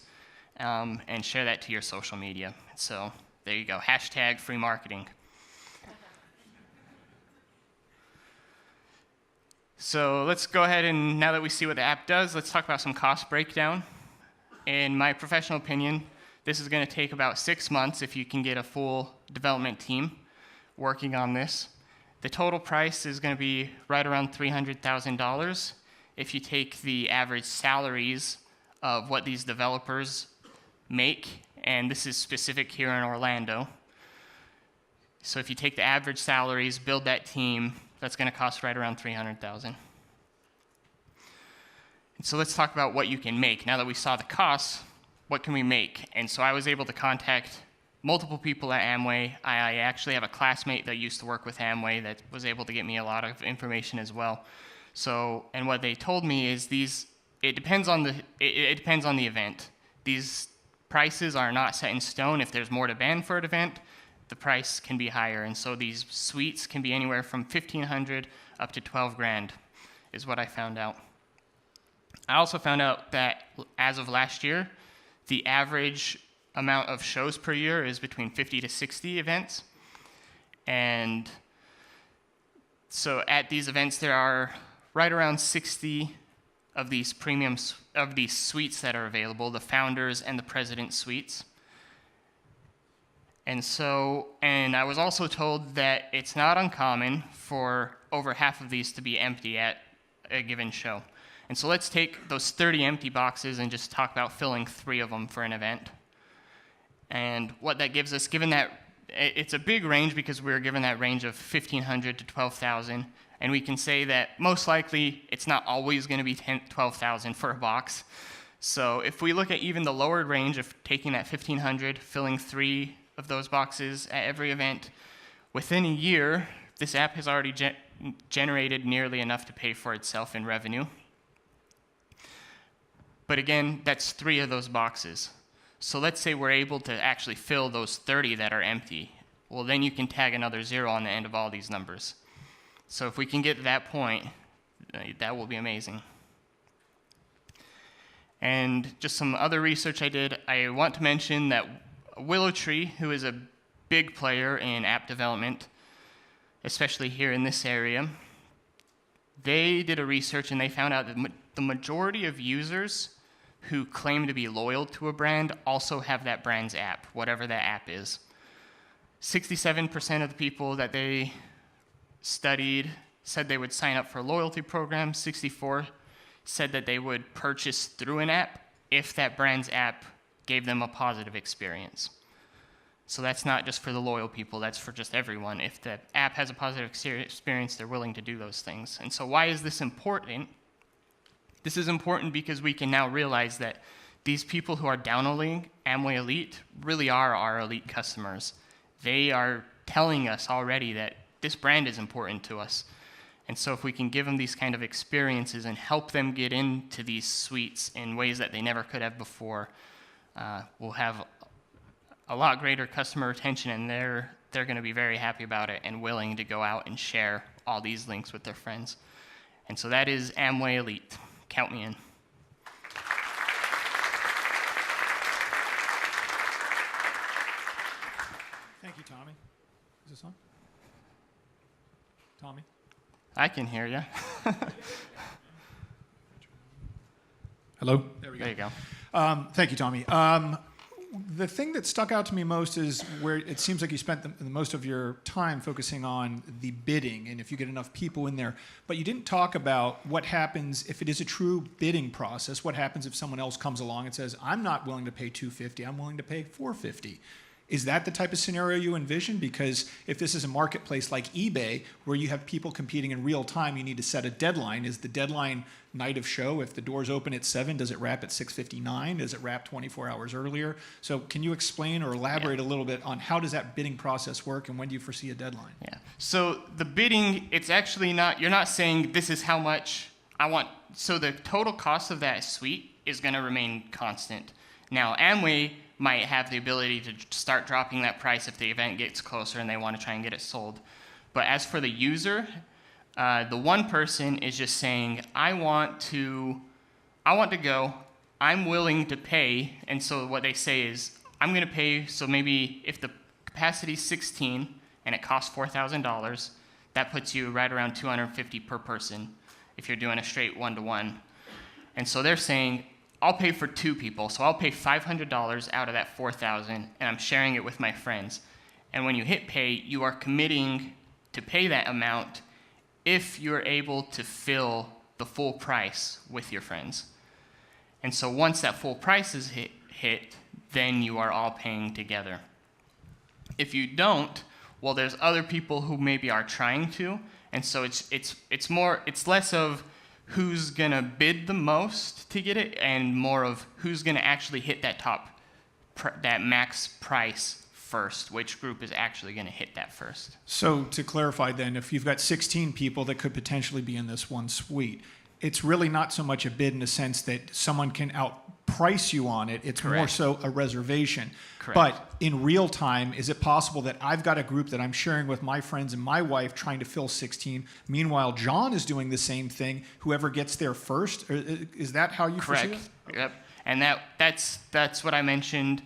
and share that to your social media. So there you go, #free marketing. So let's go ahead and, now that we see what the app does, let's talk about some cost breakdown. In my professional opinion, this is going to take about 6 months if you can get a full development team working on this. The total price is going to be right around $300,000 if you take the average salaries of what these developers make, and this is specific here in Orlando. So if you take the average salaries, build that team, that's going to cost right around $300,000. So let's talk about what you can make. Now that we saw the costs, what can we make? And so I was able to contact multiple people at Amway. I actually have a classmate that used to work with Amway that was able to get me a lot of information as well. So, and what they told me is it depends on the event. These prices are not set in stone. If there's more demand for an event, the price can be higher. And so these suites can be anywhere from $1,500 up to $12,000 is what I found out. I also found out that as of last year, the average amount of shows per year is between 50 to 60 events. And so at these events, there are right around 60 of these these suites that are available, the founders and the president suites. And I was also told that it's not uncommon for over half of these to be empty at a given show. And so let's take those 30 empty boxes and just talk about filling 3 of them for an event. And what that gives us, given that it's a big range because we're given that range of 1,500 to 12,000, and we can say that most likely it's not always going to be 12,000 for a box. So if we look at even the lowered range of taking that 1,500, filling 3 of those boxes at every event, within a year, this app has already generated nearly enough to pay for itself in revenue. But again, that's 3 of those boxes. So let's say we're able to actually fill those 30 that are empty. Well, then you can tag another 0 on the end of all these numbers. So if we can get to that point, that will be amazing. And just some other research I did, I want to mention that Willow Tree, who is a big player in app development, especially here in this area, they did a research and they found out that the majority of users who claim to be loyal to a brand also have that brand's app, whatever that app is. 67% of the people that they studied said they would sign up for a loyalty program. 64% said that they would purchase through an app if that brand's app gave them a positive experience. So that's not just for the loyal people, that's for just everyone. If the app has a positive experience, they're willing to do those things. And so why is this important? This is important because we can now realize that these people who are downloading Amway Elite really are our elite customers. They are telling us already that this brand is important to us. And so if we can give them these kind of experiences and help them get into these suites in ways that they never could have before, we'll have a lot greater customer retention, and they're going to be very happy about it and willing to go out and share all these links with their friends. And so that is Amway Elite. Count me in. Thank you, Tommy. Is this on? Tommy? I can hear you. Hello? There we go. There you go. Thank you, Tommy. The thing that stuck out to me most is where it seems like you spent the most of your time focusing on the bidding and if you get enough people in there. But you didn't talk about what happens if it is a true bidding process. What happens if someone else comes along and says, I'm not willing to pay $250, I'm willing to pay $450. Is that the type of scenario you envision? Because if this is a marketplace like eBay, where you have people competing in real time, you need to set a deadline. Is the deadline night of show? If the doors open at 7, does it wrap at 6:59? Does it wrap 24 hours earlier? So can you explain or elaborate a little bit on how does that bidding process work and when do you foresee a deadline? Yeah. So the bidding, it's actually not, you're not saying this is how much I want. So the total cost of that suite is going to remain constant. Now, Amway might have the ability to start dropping that price if the event gets closer and they want to try and get it sold. But as for the user, the one person is just saying, I want to go, I'm willing to pay. And so what they say is, I'm going to pay, so maybe if the capacity is 16 and it costs $4,000, that puts you right around $250 per person if you're doing a straight one-to-one. And so they're saying, I'll pay for 2 people, so I'll pay $500 out of that $4,000, and I'm sharing it with my friends. And when you hit pay, you are committing to pay that amount if you're able to fill the full price with your friends. And so once that full price is hit, then you are all paying together. If you don't, well, there's other people who maybe are trying to, and so it's less of who's gonna bid the most to get it, and more of who's gonna actually hit that max price first, which group is actually gonna hit that first. So to clarify then, if you've got 16 people that could potentially be in this one suite, it's really not so much a bid in the sense that someone can outprice you on it. It's Correct. more so a reservation. Correct. But in real time, is it possible that I've got a group that I'm sharing with my friends and my wife trying to fill 16? Meanwhile, John is doing the same thing. Whoever gets there first, is that how you foresee Correct. it? Yep. And that's what I mentioned.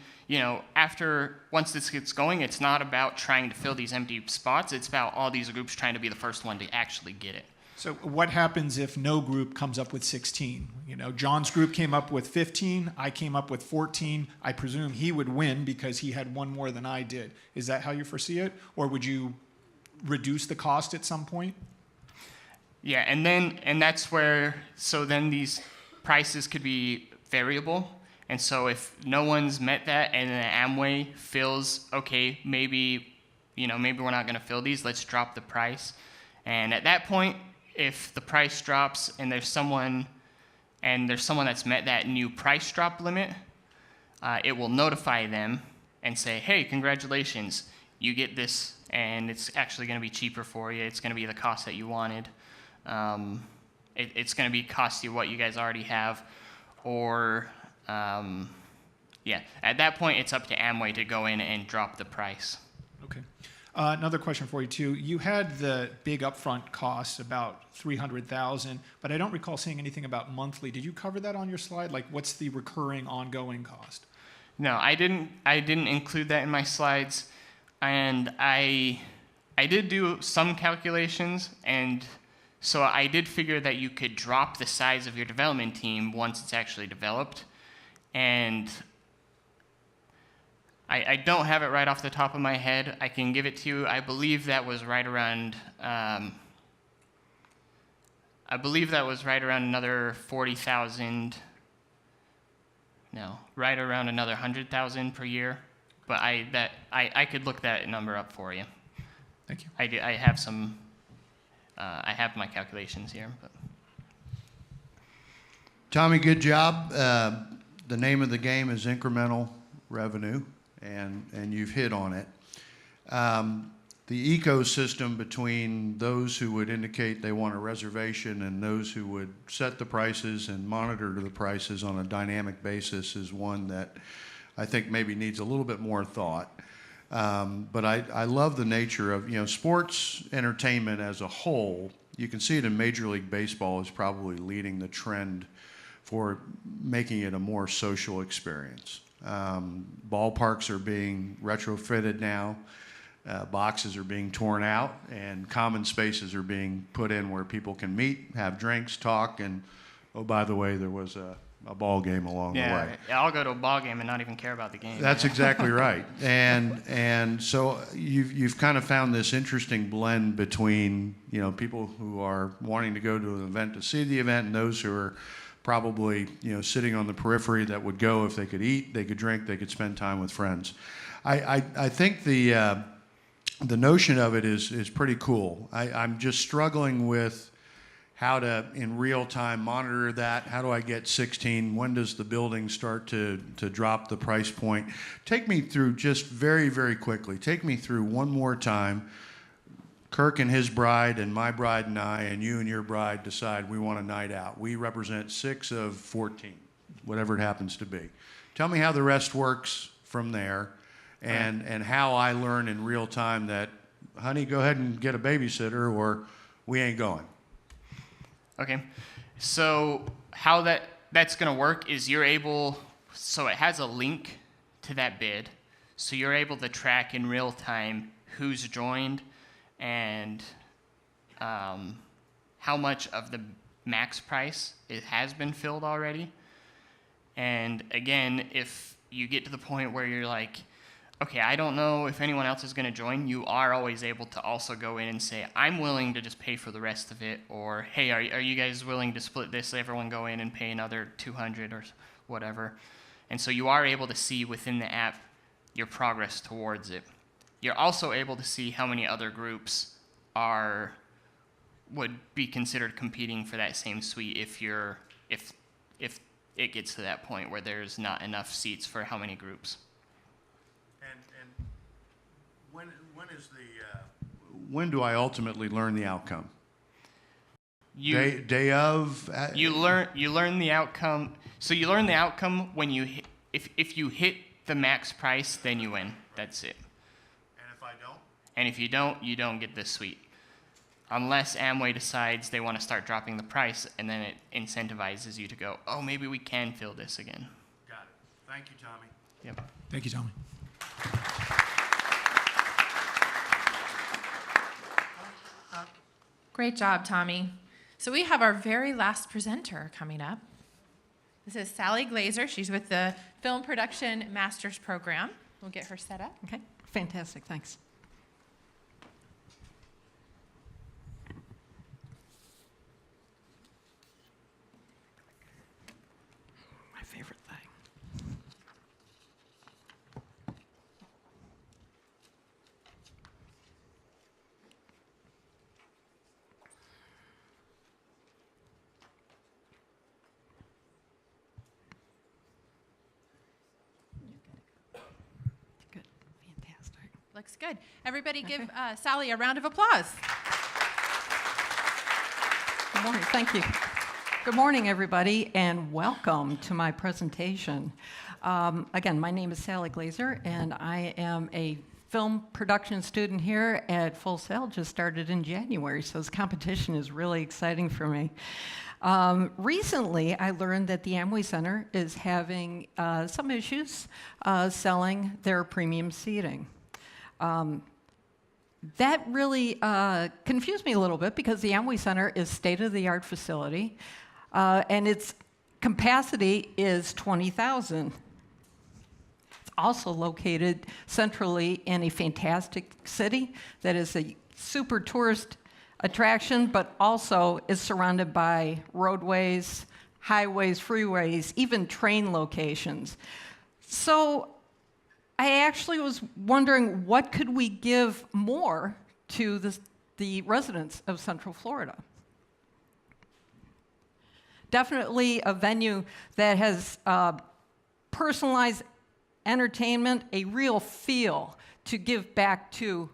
once this gets going, it's not about trying to fill these empty spots. It's about all these groups trying to be the first one to actually get it. So what happens if no group comes up with 16? John's group came up with 15. I came up with 14. I presume he would win because he had one more than I did. Is that how you foresee it? Or would you reduce the cost at some point? Yeah, and that's where, so then these prices could be variable. And so if no one's met that and then Amway feels, okay, maybe we're not going to fill these, let's drop the price. And at that point, if the price drops and there's someone that's met that new price drop limit, it will notify them and say, hey, congratulations, you get this, and it's actually going to be cheaper for you. It's going to be the cost that you wanted. It's going to cost you what you guys already have. Or, at that point, it's up to Amway to go in and drop the price. Okay. Another question for you, too. You had the big upfront costs, about $300,000, but I don't recall seeing anything about monthly. Did you cover that on your slide? Like, what's the recurring, ongoing cost? No, I didn't include that in my slides, and I did do some calculations, and so I did figure that you could drop the size of your development team once it's actually developed, and I don't have it right off the top of my head. I can give it to you. I believe that was right around another 40,000. No, right around another 100,000 per year. But I could look that number up for you. Thank you. I have some. I have my calculations here. But. Tommy, good job. The name of the game is incremental revenue, and you've hit on it. The ecosystem between those who would indicate they want a reservation and those who would set the prices and monitor the prices on a dynamic basis is one that I think maybe needs a little bit more thought. But I love the nature of, sports entertainment as a whole. You can see it in Major League Baseball is probably leading the trend for making it a more social experience. Ballparks are being retrofitted now. Boxes are being torn out, and common spaces are being put in where people can meet, have drinks, talk, and, oh, by the way, there was a ball game along the way. Yeah, I'll go to a ball game and not even care about the game. That's exactly right. And so you've kind of found this interesting blend between, people who are wanting to go to an event to see the event and those who are probably, sitting on the periphery that would go if they could eat, they could drink, they could spend time with friends. I think the notion of it is pretty cool. I'm just struggling with how to, in real time, monitor that. How do I get 16? When does the building start to drop the price point? Take me through just very, very quickly. Take me through one more time. Kirk and his bride and my bride and I and you and your bride decide we want a night out. We represent 6 of 14, whatever it happens to be. Tell me how the rest works from there. And how I learn in real time that, honey, go ahead and get a babysitter or we ain't going. Okay. So how that's going to work is so it has a link to that bid. So you're able to track in real time who's joined and how much of the max price has been filled already. And again, if you get to the point where you're like, okay, I don't know if anyone else is going to join, you are always able to also go in and say, I'm willing to just pay for the rest of it, or, hey, are you guys willing to split this? Everyone go in and pay another $200 or whatever. And so you are able to see within the app your progress towards it. You're also able to see how many other groups would be considered competing for that same suite if it gets to that point where there's not enough seats for how many groups. When do I ultimately learn the outcome? Day of? You learn the outcome. So you learn the outcome when if you hit the max price, then you win. That's it. And if I don't? And if you don't, you don't get this suite. Unless Amway decides they want to start dropping the price, and then it incentivizes you to go, oh, maybe we can fill this again. Got it. Thank you, Tommy. Yep. Thank you, Tommy. Great job, Tommy. So we have our very last presenter coming up. This is Sally Glaser. She's with the Film Production Master's Program. We'll get her set up. Okay, fantastic, thanks. My favorite thing. Good, fantastic. Looks good. Everybody give Sally a round of applause. Good morning, thank you. Good morning, everybody, and welcome to my presentation. Again, my name is Sally Glaser, and I am a film production student here at Full Sail. Just started in January, so this competition is really exciting for me. Recently, I learned that the Amway Center is having some issues selling their premium seating. That really confused me a little bit because the Amway Center is state-of-the-art facility, and its capacity is 20,000. It's also located centrally in a fantastic city that is a super tourist attraction, but also is surrounded by roadways, highways, freeways, even train locations. So I actually was wondering, what could we give more to the residents of Central Florida? Definitely a venue that has personalized entertainment, a real feel to give back to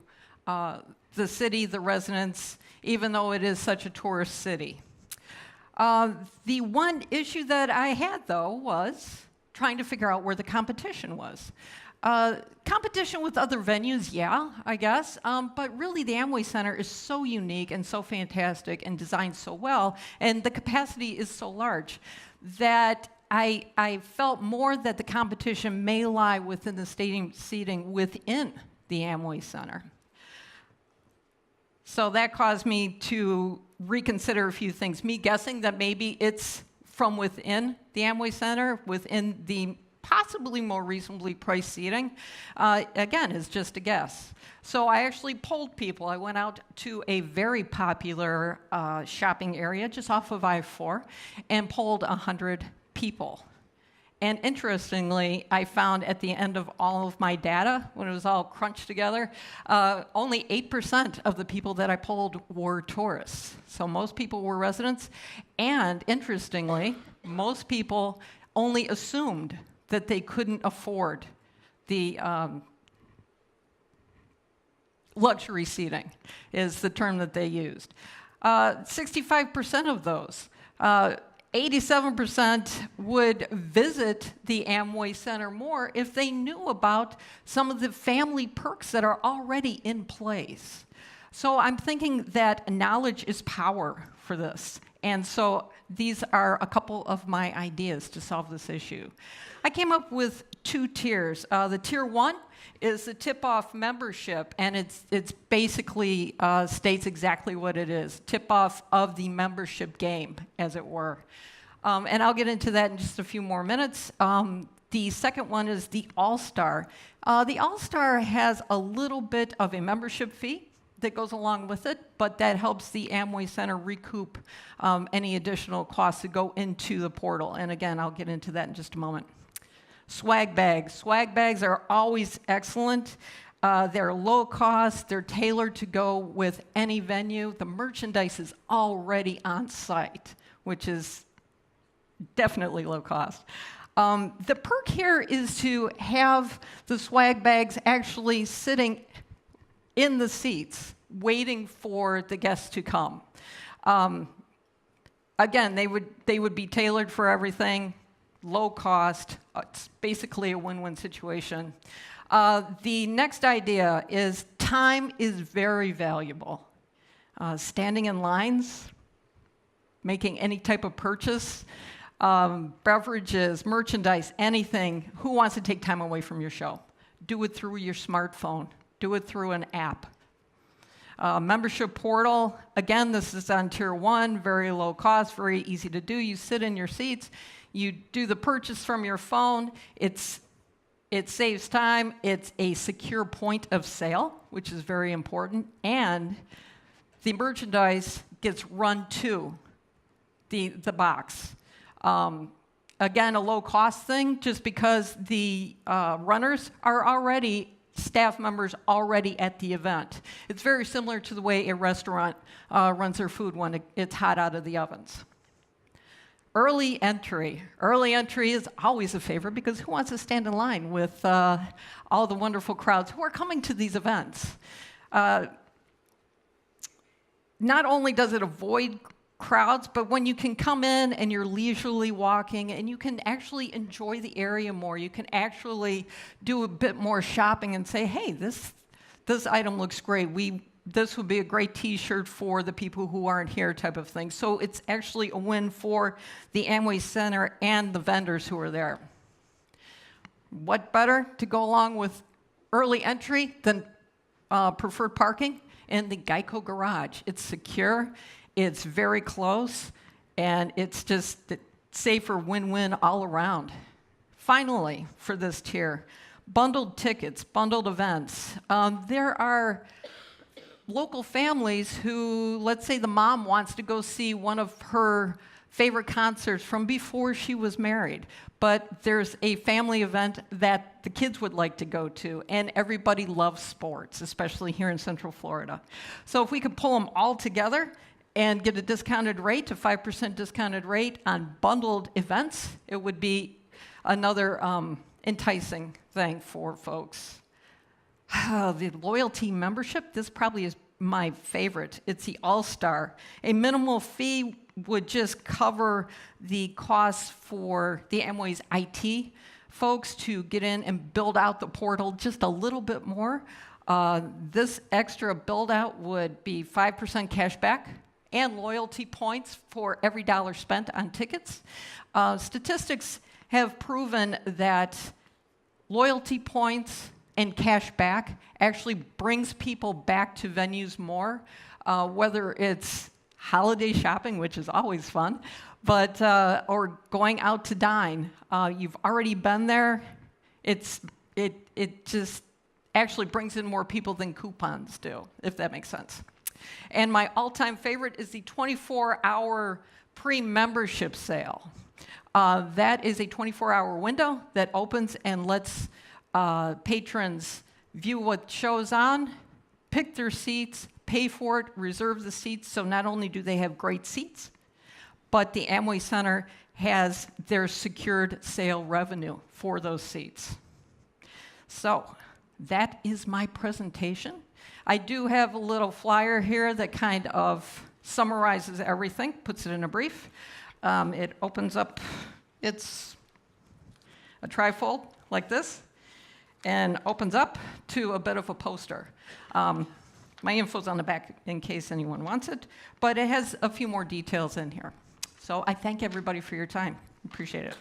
the city, the residents, even though it is such a tourist city. The one issue that I had, though, was trying to figure out where the competition was. Competition with other venues, yeah, I guess, but really the Amway Center is so unique and so fantastic and designed so well, and the capacity is so large that I felt more that the competition may lie within the stadium seating within the Amway Center. So that caused me to reconsider a few things. Me guessing that maybe it's from within the Amway Center, within the possibly more reasonably priced seating, again, is just a guess. So I actually polled people. I went out to a very popular shopping area just off of I-4 and polled 100 people. And interestingly, I found at the end of all of my data, when it was all crunched together, only 8% of the people that I polled were tourists. So most people were residents. And interestingly, most people only assumed that they couldn't afford the luxury seating, is the term that they used. 65% of those, 87% would visit the Amway Center more if they knew about some of the family perks that are already in place. So I'm thinking that knowledge is power for this. And so these are a couple of my ideas to solve this issue. I came up with 2 tiers. The tier 1 is the tip-off membership, and it's basically states exactly what it is, tip-off of the membership game, as it were. And I'll get into that in just a few more minutes. The second one is the All-Star. The All-Star has a little bit of a membership fee that goes along with it, but that helps the Amway Center recoup any additional costs that go into the portal. And again, I'll get into that in just a moment. Swag bags. Swag bags are always excellent. They're low cost. They're tailored to go with any venue. The merchandise is already on site, which is definitely low cost. The perk here is to have the swag bags actually sitting in the seats, waiting for the guests to come. Again, they would be tailored for everything, low cost. It's basically a win-win situation. The next idea is time is very valuable. Standing in lines, making any type of purchase, beverages, merchandise, anything. Who wants to take time away from your show? Do it through your smartphone. Do it through an app. Membership portal, again, this is on tier 1, very low cost, very easy to do. You sit in your seats, you do the purchase from your phone. It saves time. It's a secure point of sale, which is very important. And the merchandise gets run to the box. Again, a low-cost thing, just because the runners are already staff members already at the event. It's very similar to the way a restaurant runs their food when it's hot out of the ovens. Early entry. Early entry is always a favorite because who wants to stand in line with all the wonderful crowds who are coming to these events? Not only does it avoid crowds, but when you can come in and you're leisurely walking and you can actually enjoy the area more, you can actually do a bit more shopping and say, hey, this item looks great. This would be a great t-shirt for the people who aren't here, type of thing. So it's actually a win for the Amway Center and the vendors who are there. What better to go along with early entry than preferred parking in the Geico garage? It's secure. It's very close, and it's just safer win-win all around. Finally, for this tier, bundled tickets, bundled events. There are local families who, let's say the mom wants to go see one of her favorite concerts from before she was married, but there's a family event that the kids would like to go to, and everybody loves sports, especially here in Central Florida. So if we could pull them all together and get a discounted rate, a 5% discounted rate on bundled events, it would be another enticing thing for folks. The loyalty membership, this probably is my favorite. It's the All-Star. A minimal fee would just cover the costs for the Amway's IT folks to get in and build out the portal just a little bit more. This extra build out would be 5% cash back and loyalty points for every dollar spent on tickets. Statistics have proven that loyalty points and cash back actually brings people back to venues more, whether it's holiday shopping, which is always fun, but or going out to dine. You've already been there. It just actually brings in more people than coupons do, if that makes sense. And my all-time favorite is the 24-hour pre-membership sale. That is a 24-hour window that opens and lets patrons view what shows on, pick their seats, pay for it, reserve the seats. So not only do they have great seats, but the Amway Center has their secured sale revenue for those seats. So that is my presentation. I do have a little flyer here that kind of summarizes everything, puts it in a brief. It opens up, it's a trifold like this, and opens up to a bit of a poster. My info's on the back in case anyone wants it, but it has a few more details in here. So I thank everybody for your time. Appreciate it.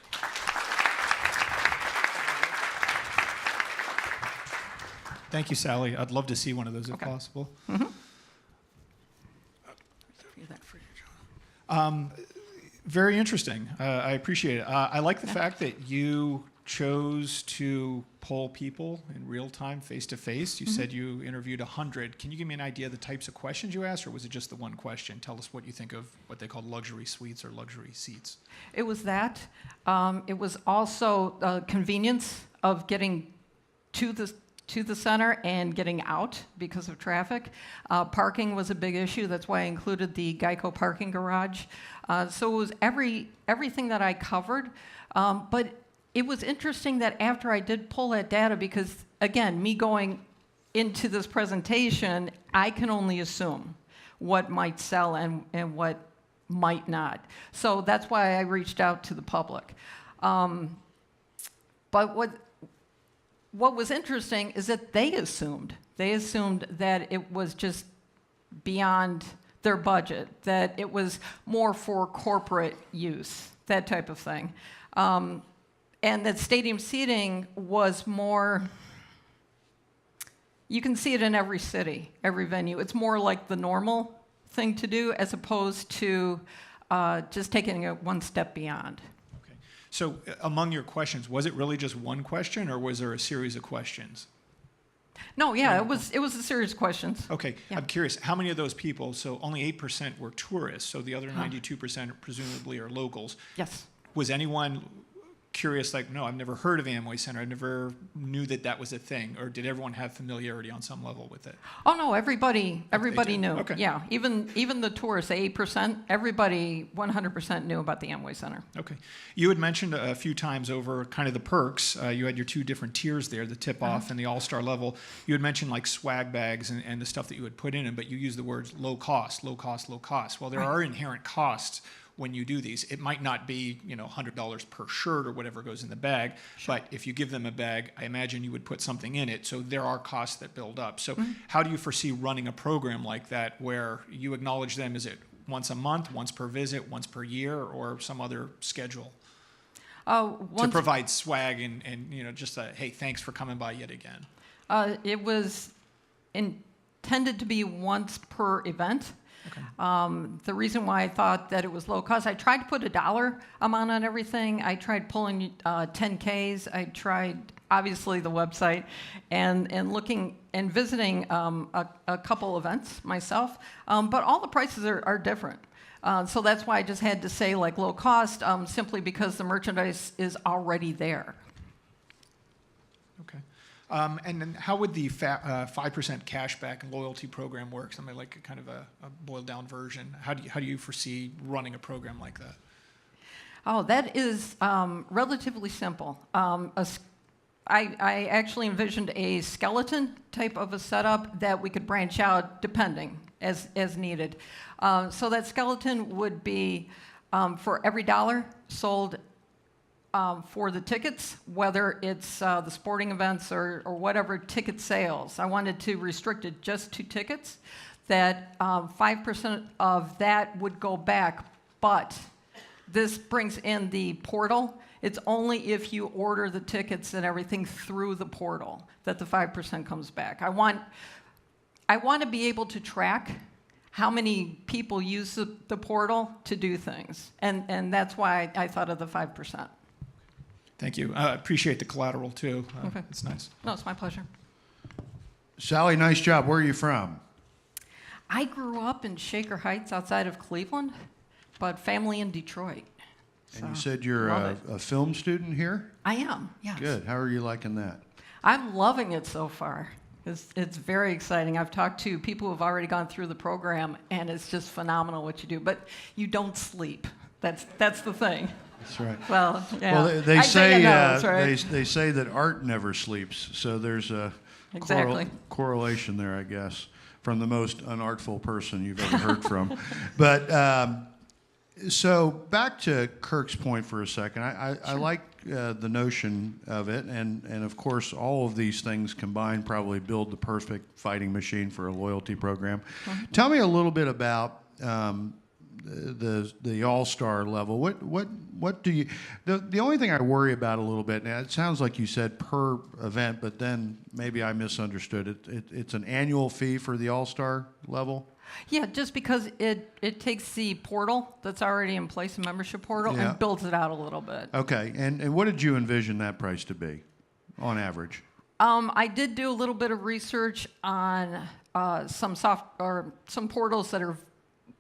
Thank you, Sally. I'd love to see one of those if possible. Mm-hmm. Very interesting. I appreciate it. I like the fact that you chose to poll people in real time, face to face. You said you interviewed 100. Can you give me an idea of the types of questions you asked, or was it just the one question? Tell us what you think of what they call luxury suites or luxury seats. It was that. It was also convenience of getting to the center and getting out because of traffic. Parking was a big issue. That's why I included the Geico parking garage. So it was everything that I covered. But it was interesting that after I did pull that data, because again, me going into this presentation, I can only assume what might sell and what might not. So that's why I reached out to the public. But what was interesting is that they assumed that it was just beyond their budget, that it was more for corporate use. that type of thing. And that stadium seating was more, you can see it in every city, every venue. It's more like the normal thing to do as opposed to just taking it one step beyond. Okay. So among your questions, was it really just one question, or was there a series of questions? No, yeah, it was a series of questions. Okay, Yeah. I'm curious, how many of those people, so only 8% were tourists, so the other 92% presumably are locals. Yes. Was anyone curious, like, no, I've never heard of Amway Center, I never knew that that was a thing, or did everyone have familiarity on some level with it? Oh no, everybody did. knew. Okay. Yeah, even the tourists, the 8%, everybody 100% knew about the Amway Center. Okay. You had mentioned a few times over kind of the perks. You had your two different tiers there, the tip-off and the all-star level. You had mentioned like swag bags and the stuff that you would put in them, but you used the words low cost, low cost, low cost. Well, there are inherent costs when you do these. It might not be, $100 per shirt or whatever goes in the bag, but if you give them a bag, I imagine you would put something in it. So there are costs that build up. So how do you foresee running a program like that where you acknowledge them? Is it once a month, once per visit, once per year, or some other schedule? To provide swag and just a, hey, thanks for coming by yet again. It was intended to be once per event. Okay. The reason why I thought that it was low cost, I tried to put a dollar amount on everything. I tried pulling 10Ks. I tried, obviously, the website and looking and visiting a couple events myself. But all the prices are different. So that's why I just had to say like low cost, simply because the merchandise is already there. Okay. And then how would the 5% cashback and loyalty program work? Something like a kind of a boiled down version. How do you foresee running a program like that? Oh, that is relatively simple. I actually envisioned a skeleton type of a setup that we could branch out depending as needed. So that skeleton would be for every dollar sold for the tickets, whether it's the sporting events or whatever ticket sales. I wanted to restrict it just to tickets, that 5% of that would go back, but this brings in the portal. It's only if you order the tickets and everything through the portal that the 5% comes back. I want to be able to track how many people use the portal to do things, and that's why I thought of the 5%. Thank you. I appreciate the collateral, too. Okay. It's nice. No, it's my pleasure. Sally, nice job. Where are you from? I grew up in Shaker Heights outside of Cleveland, but family in Detroit. And you said you're a film student here? I am, yes. Good. How are you liking that? I'm loving it so far. It's very exciting. I've talked to people who have already gone through the program, and it's just phenomenal what you do. But you don't sleep. That's the thing. That's right. Well, yeah. Well, they say right? they say that art never sleeps. So there's a correlation there, I guess, from the most unartful person you've ever heard from. But so back to Kirk's point for a second. I like the notion of it, and of course, all of these things combined probably build the perfect fighting machine for a loyalty program. Mm-hmm. Tell me a little bit about the all-star level. What do you? The only thing I worry about a little bit. Now it sounds like you said per event, but then maybe I misunderstood it. It's an annual fee for the all-star level. Yeah, just because it takes the portal that's already in place, a membership portal, and builds it out a little bit. Okay, and what did you envision that price to be, on average? I did do a little bit of research on some portals that are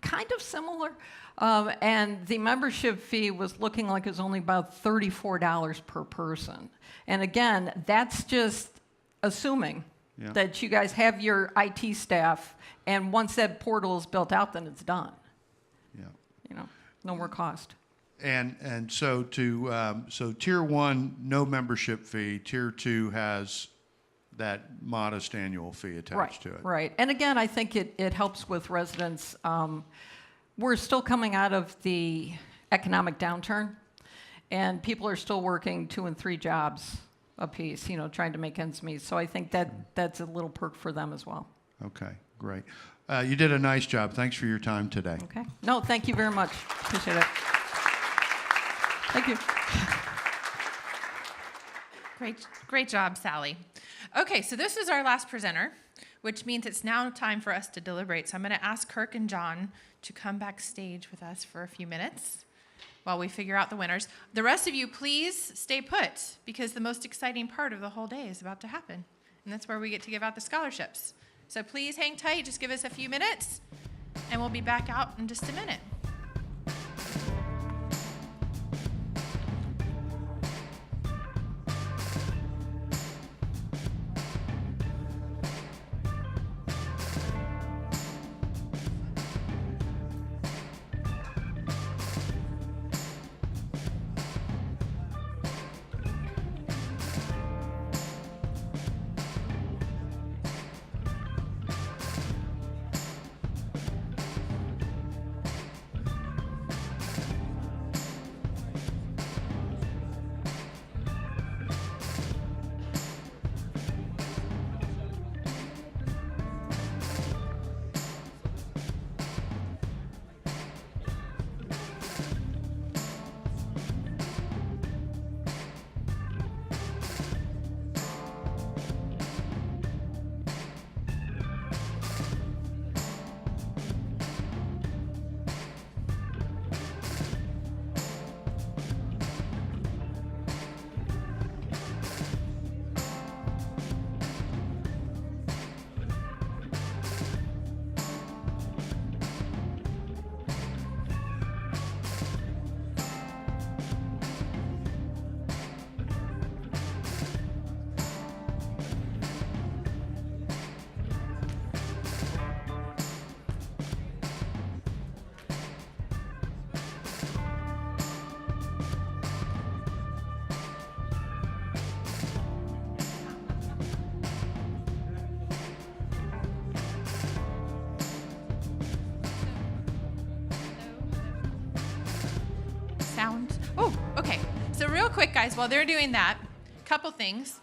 kind of similar, and the membership fee was looking like it was only about $34 per person. And again, that's just assuming that you guys have your IT staff, and once that portal is built out, then it's done. Yeah. No more cost. And so so tier 1, no membership fee. Tier 2 has that modest annual fee attached to it. Right. And again, I think it helps with residents. We're still coming out of the economic downturn, and people are still working 2 and 3 jobs apiece, trying to make ends meet. So I think that's a little perk for them as well. Okay, great. You did a nice job. Thanks for your time today. Okay. No, thank you very much. Appreciate it. Thank you. Great job, Sally. Okay, so this is our last presenter, which means it's now time for us to deliberate. So I'm going to ask Kirk and John to come backstage with us for a few minutes while we figure out the winners. The rest of you, please stay put, because the most exciting part of the whole day is about to happen, and that's where we get to give out the scholarships. So please hang tight, just give us a few minutes, and we'll be back out in just a minute. Sound. Oh, okay. So real quick, guys, while they're doing that, couple things.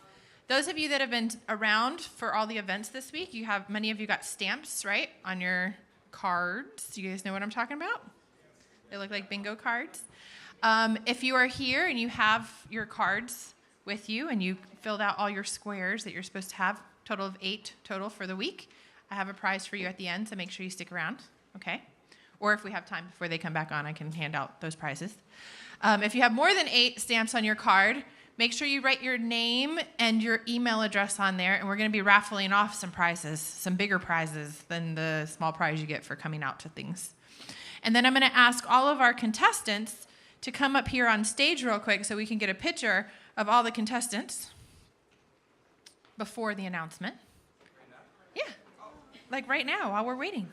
Those of you that have been around for all the events this week, many of you got stamps, right, on your cards. You guys know what I'm talking about? They look like bingo cards. If you are here and you have your cards with you and you filled out all your squares that you're supposed to have, total of 8 total for the week, I have a prize for you at the end, so make sure you stick around, okay? Or if we have time before they come back on, I can hand out those prizes. If you have more than 8 stamps on your card, make sure you write your name and your email address on there, and we're going to be raffling off some prizes, some bigger prizes than the small prize you get for coming out to things. And then I'm going to ask all of our contestants to come up here on stage real quick so we can get a picture of all the contestants before the announcement. Yeah, like right now while we're waiting.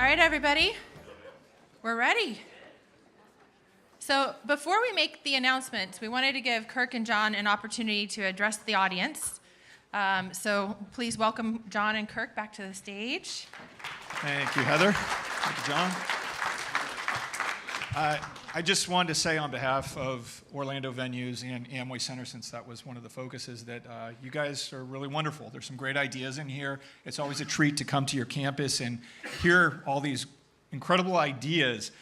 All right, everybody, we're ready. So before we make the announcements, we wanted to give Kirk and John an opportunity to address the audience. So please welcome John and Kirk back to the stage. Thank you, Heather. Thank you, John. I just wanted to say on behalf of Orlando Venues and Amway Center, since that was one of the focuses, that you guys are really wonderful. There's some great ideas in here. It's always a treat to come to your campus and hear all these incredible ideas,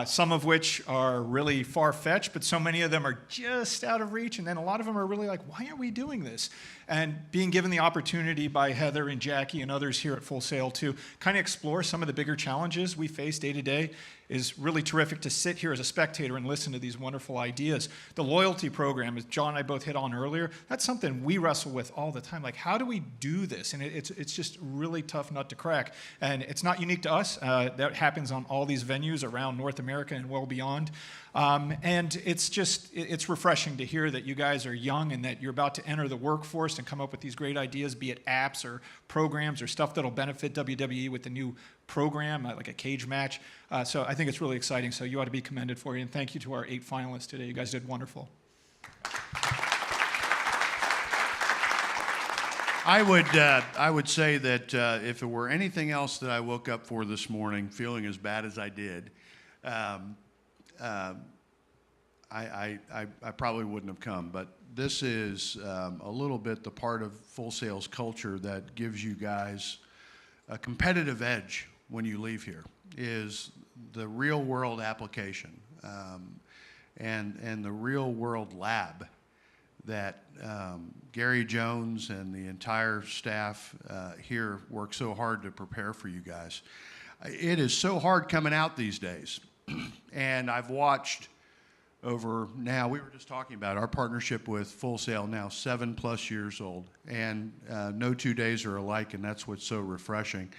some of which are really far-fetched, but so many of them are just out of reach, and then a lot of them are really like, why are we doing this? And being given the opportunity by Heather and Jackie and others here at Full Sail to kind of explore some of the bigger challenges we face day to day is really terrific to sit here as a spectator and listen to these wonderful ideas. The loyalty program, as John and I both hit on earlier, that's something we wrestle with all the time. Like, how do we do this? And it's just a really tough nut to crack. And it's not unique to us. That happens on all these venues around North America and well beyond. And it's refreshing to hear that you guys are young and that you're about to enter the workforce and come up with these great ideas, be it apps or programs or stuff that'll benefit WWE with the new program, like a cage match. So I think it's really exciting. So you ought to be commended for it. And thank you to our 8 finalists today. You guys did wonderful. I would say that if it were anything else that I woke up for this morning feeling as bad as I did, I probably wouldn't have come. But this is a little bit the part of Full Sail's culture that gives you guys a competitive edge when you leave here, is the real world application and the real world lab that Gary Jones and the entire staff here work so hard to prepare for you guys. It is so hard coming out these days. And I've watched over now, we were just talking about our partnership with Full Sail, now 7+ years old. And no 2 days are alike, and that's what's so refreshing.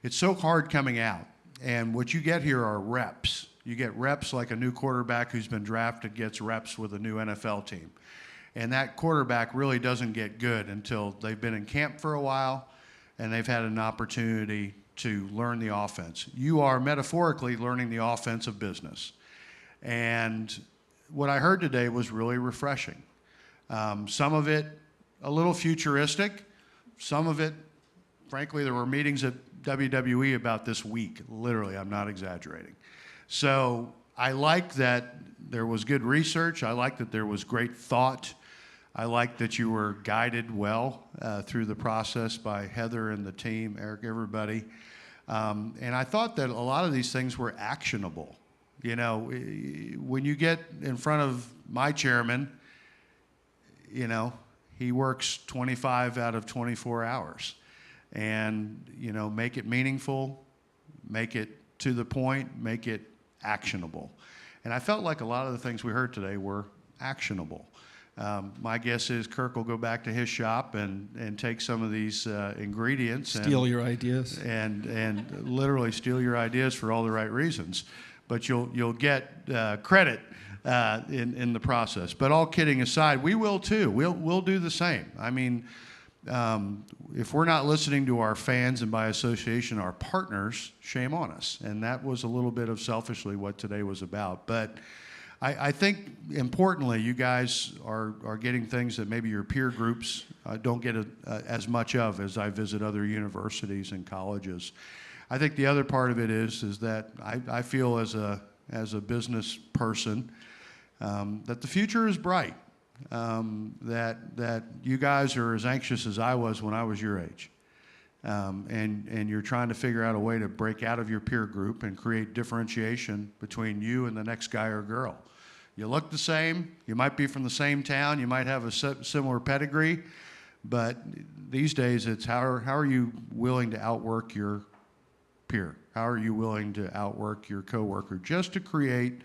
It's so hard coming out. And what you get here are reps. You get reps like a new quarterback who's been drafted gets reps with a new NFL team. And that quarterback really doesn't get good until they've been in camp for a while and they've had an opportunity to learn the offense. You are metaphorically learning the offense of business. And what I heard today was really refreshing. Some of it a little futuristic. Some of it, frankly, there were meetings at WWE about this week. Literally, I'm not exaggerating. So I like that there was good research. I like that there was great thought. I like that you were guided well through the process by Heather and the team, Eric, everybody. And I thought that a lot of these things were actionable. You know, when you get in front of my chairman, you know, he works 25 out of 24 hours. And, you know, make it meaningful, make it to the point, make it actionable. And I felt like a lot of the things we heard today were actionable. My guess is Kirk will go back to his shop and take some of these ingredients. Steal your ideas. And literally steal your ideas for all the right reasons. But you'll get credit in the process. But all kidding aside, we will too. We'll do the same. I mean, if we're not listening to our fans and by association our partners, shame on us. And that was a little bit of selfishly what today was about. But I think importantly, you guys are getting things that maybe your peer groups don't get as much of as I visit other universities and colleges. I think the other part of it is that I feel as a business person that the future is bright. That you guys are as anxious as I was when I was your age. And you're trying to figure out a way to break out of your peer group and create differentiation between you and the next guy or girl. You look the same, you might be from the same town, you might have a similar pedigree, but these days it's how are you willing to outwork your peer? How are you willing to outwork your coworker just to create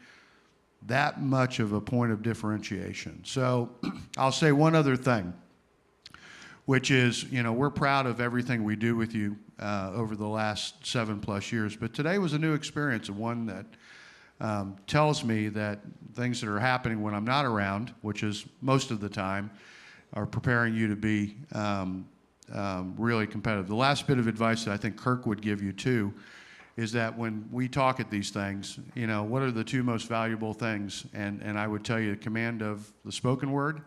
that much of a point of differentiation? So I'll say one other thing, which is, you know, we're proud of everything we do with you over the last 7+ years, but today was a new experience, and one that tells me that things that are happening when I'm not around, which is most of the time, are preparing you to be really competitive. The last bit of advice that I think Kirk would give you too is that when we talk at these things, you know, what are the two most valuable things? And I would tell you command of the spoken word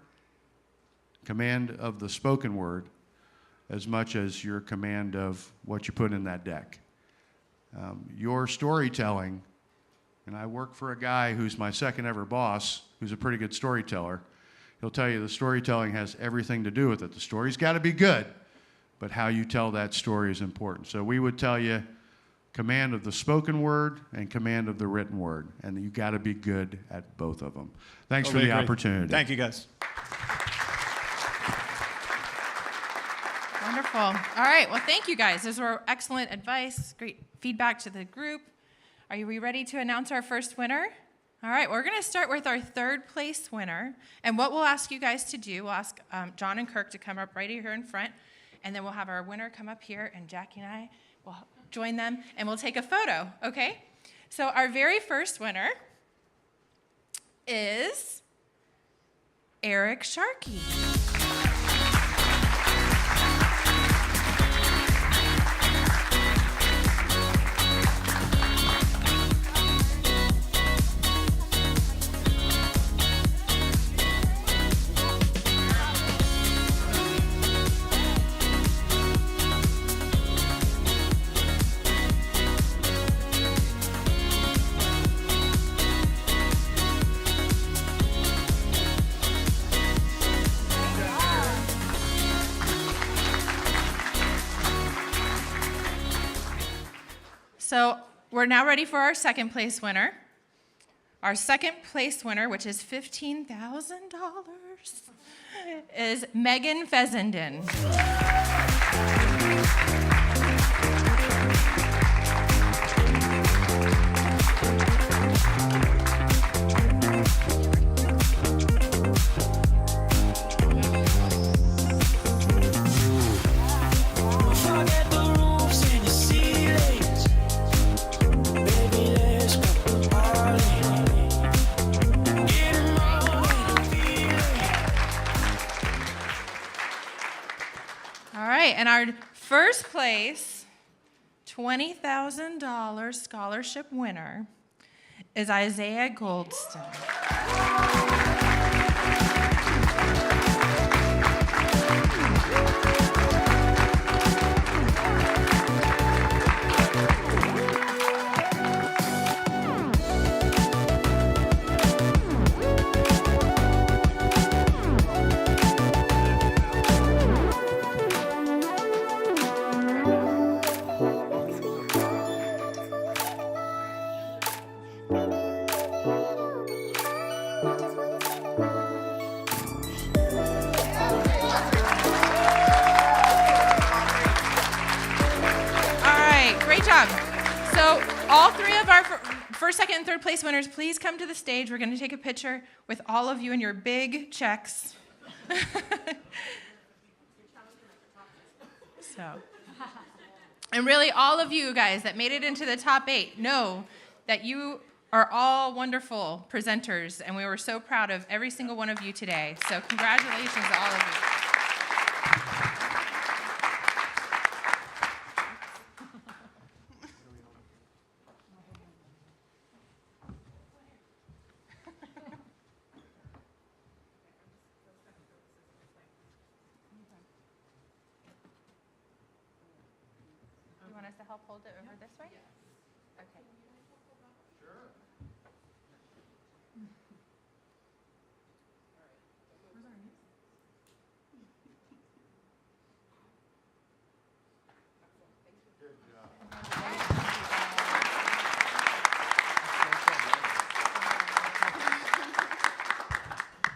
as much as your command of what you put in that deck. Your storytelling, and I work for a guy who's my second ever boss, who's a pretty good storyteller. He'll tell you the storytelling has everything to do with it. The story's got to be good, but how you tell that story is important. So we would tell you command of the spoken word and command of the written word, and you got to be good at both of them. Thanks for the opportunity. Thank you, guys. Wonderful. All right. Well, thank you guys. Those were excellent advice, great feedback to the group. Are we ready to announce our first winner? All right. We're going to start with our third place winner. And what we'll ask you guys to do, we'll ask John and Kirk to come up right here in front. And then we'll have our winner come up here, and Jackie and I will join them, and we'll take a photo, okay? So our very first winner is Eric Sharkey. So we're now ready for our second place winner. Our second place winner, which is $15,000, is Megan Fessenden. And our first place $20,000 scholarship winner is Isiah Goldston. So all three of our first, second, and third place winners, please come to the stage. We're going to take a picture with all of you and your big checks. And really, all of you guys that made it into the top 8 know that you are all wonderful presenters, and we were so proud of every single one of you today. So congratulations to all of you. To help hold it over this way? Okay. Sure. Where's our news? Good job.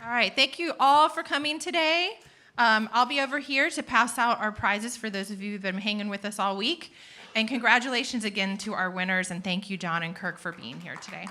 All right, thank you all for coming today. I'll be over here to pass out our prizes for those of you who've been hanging with us all week. And congratulations again to our winners, and thank you, John and Kirk, for being here today.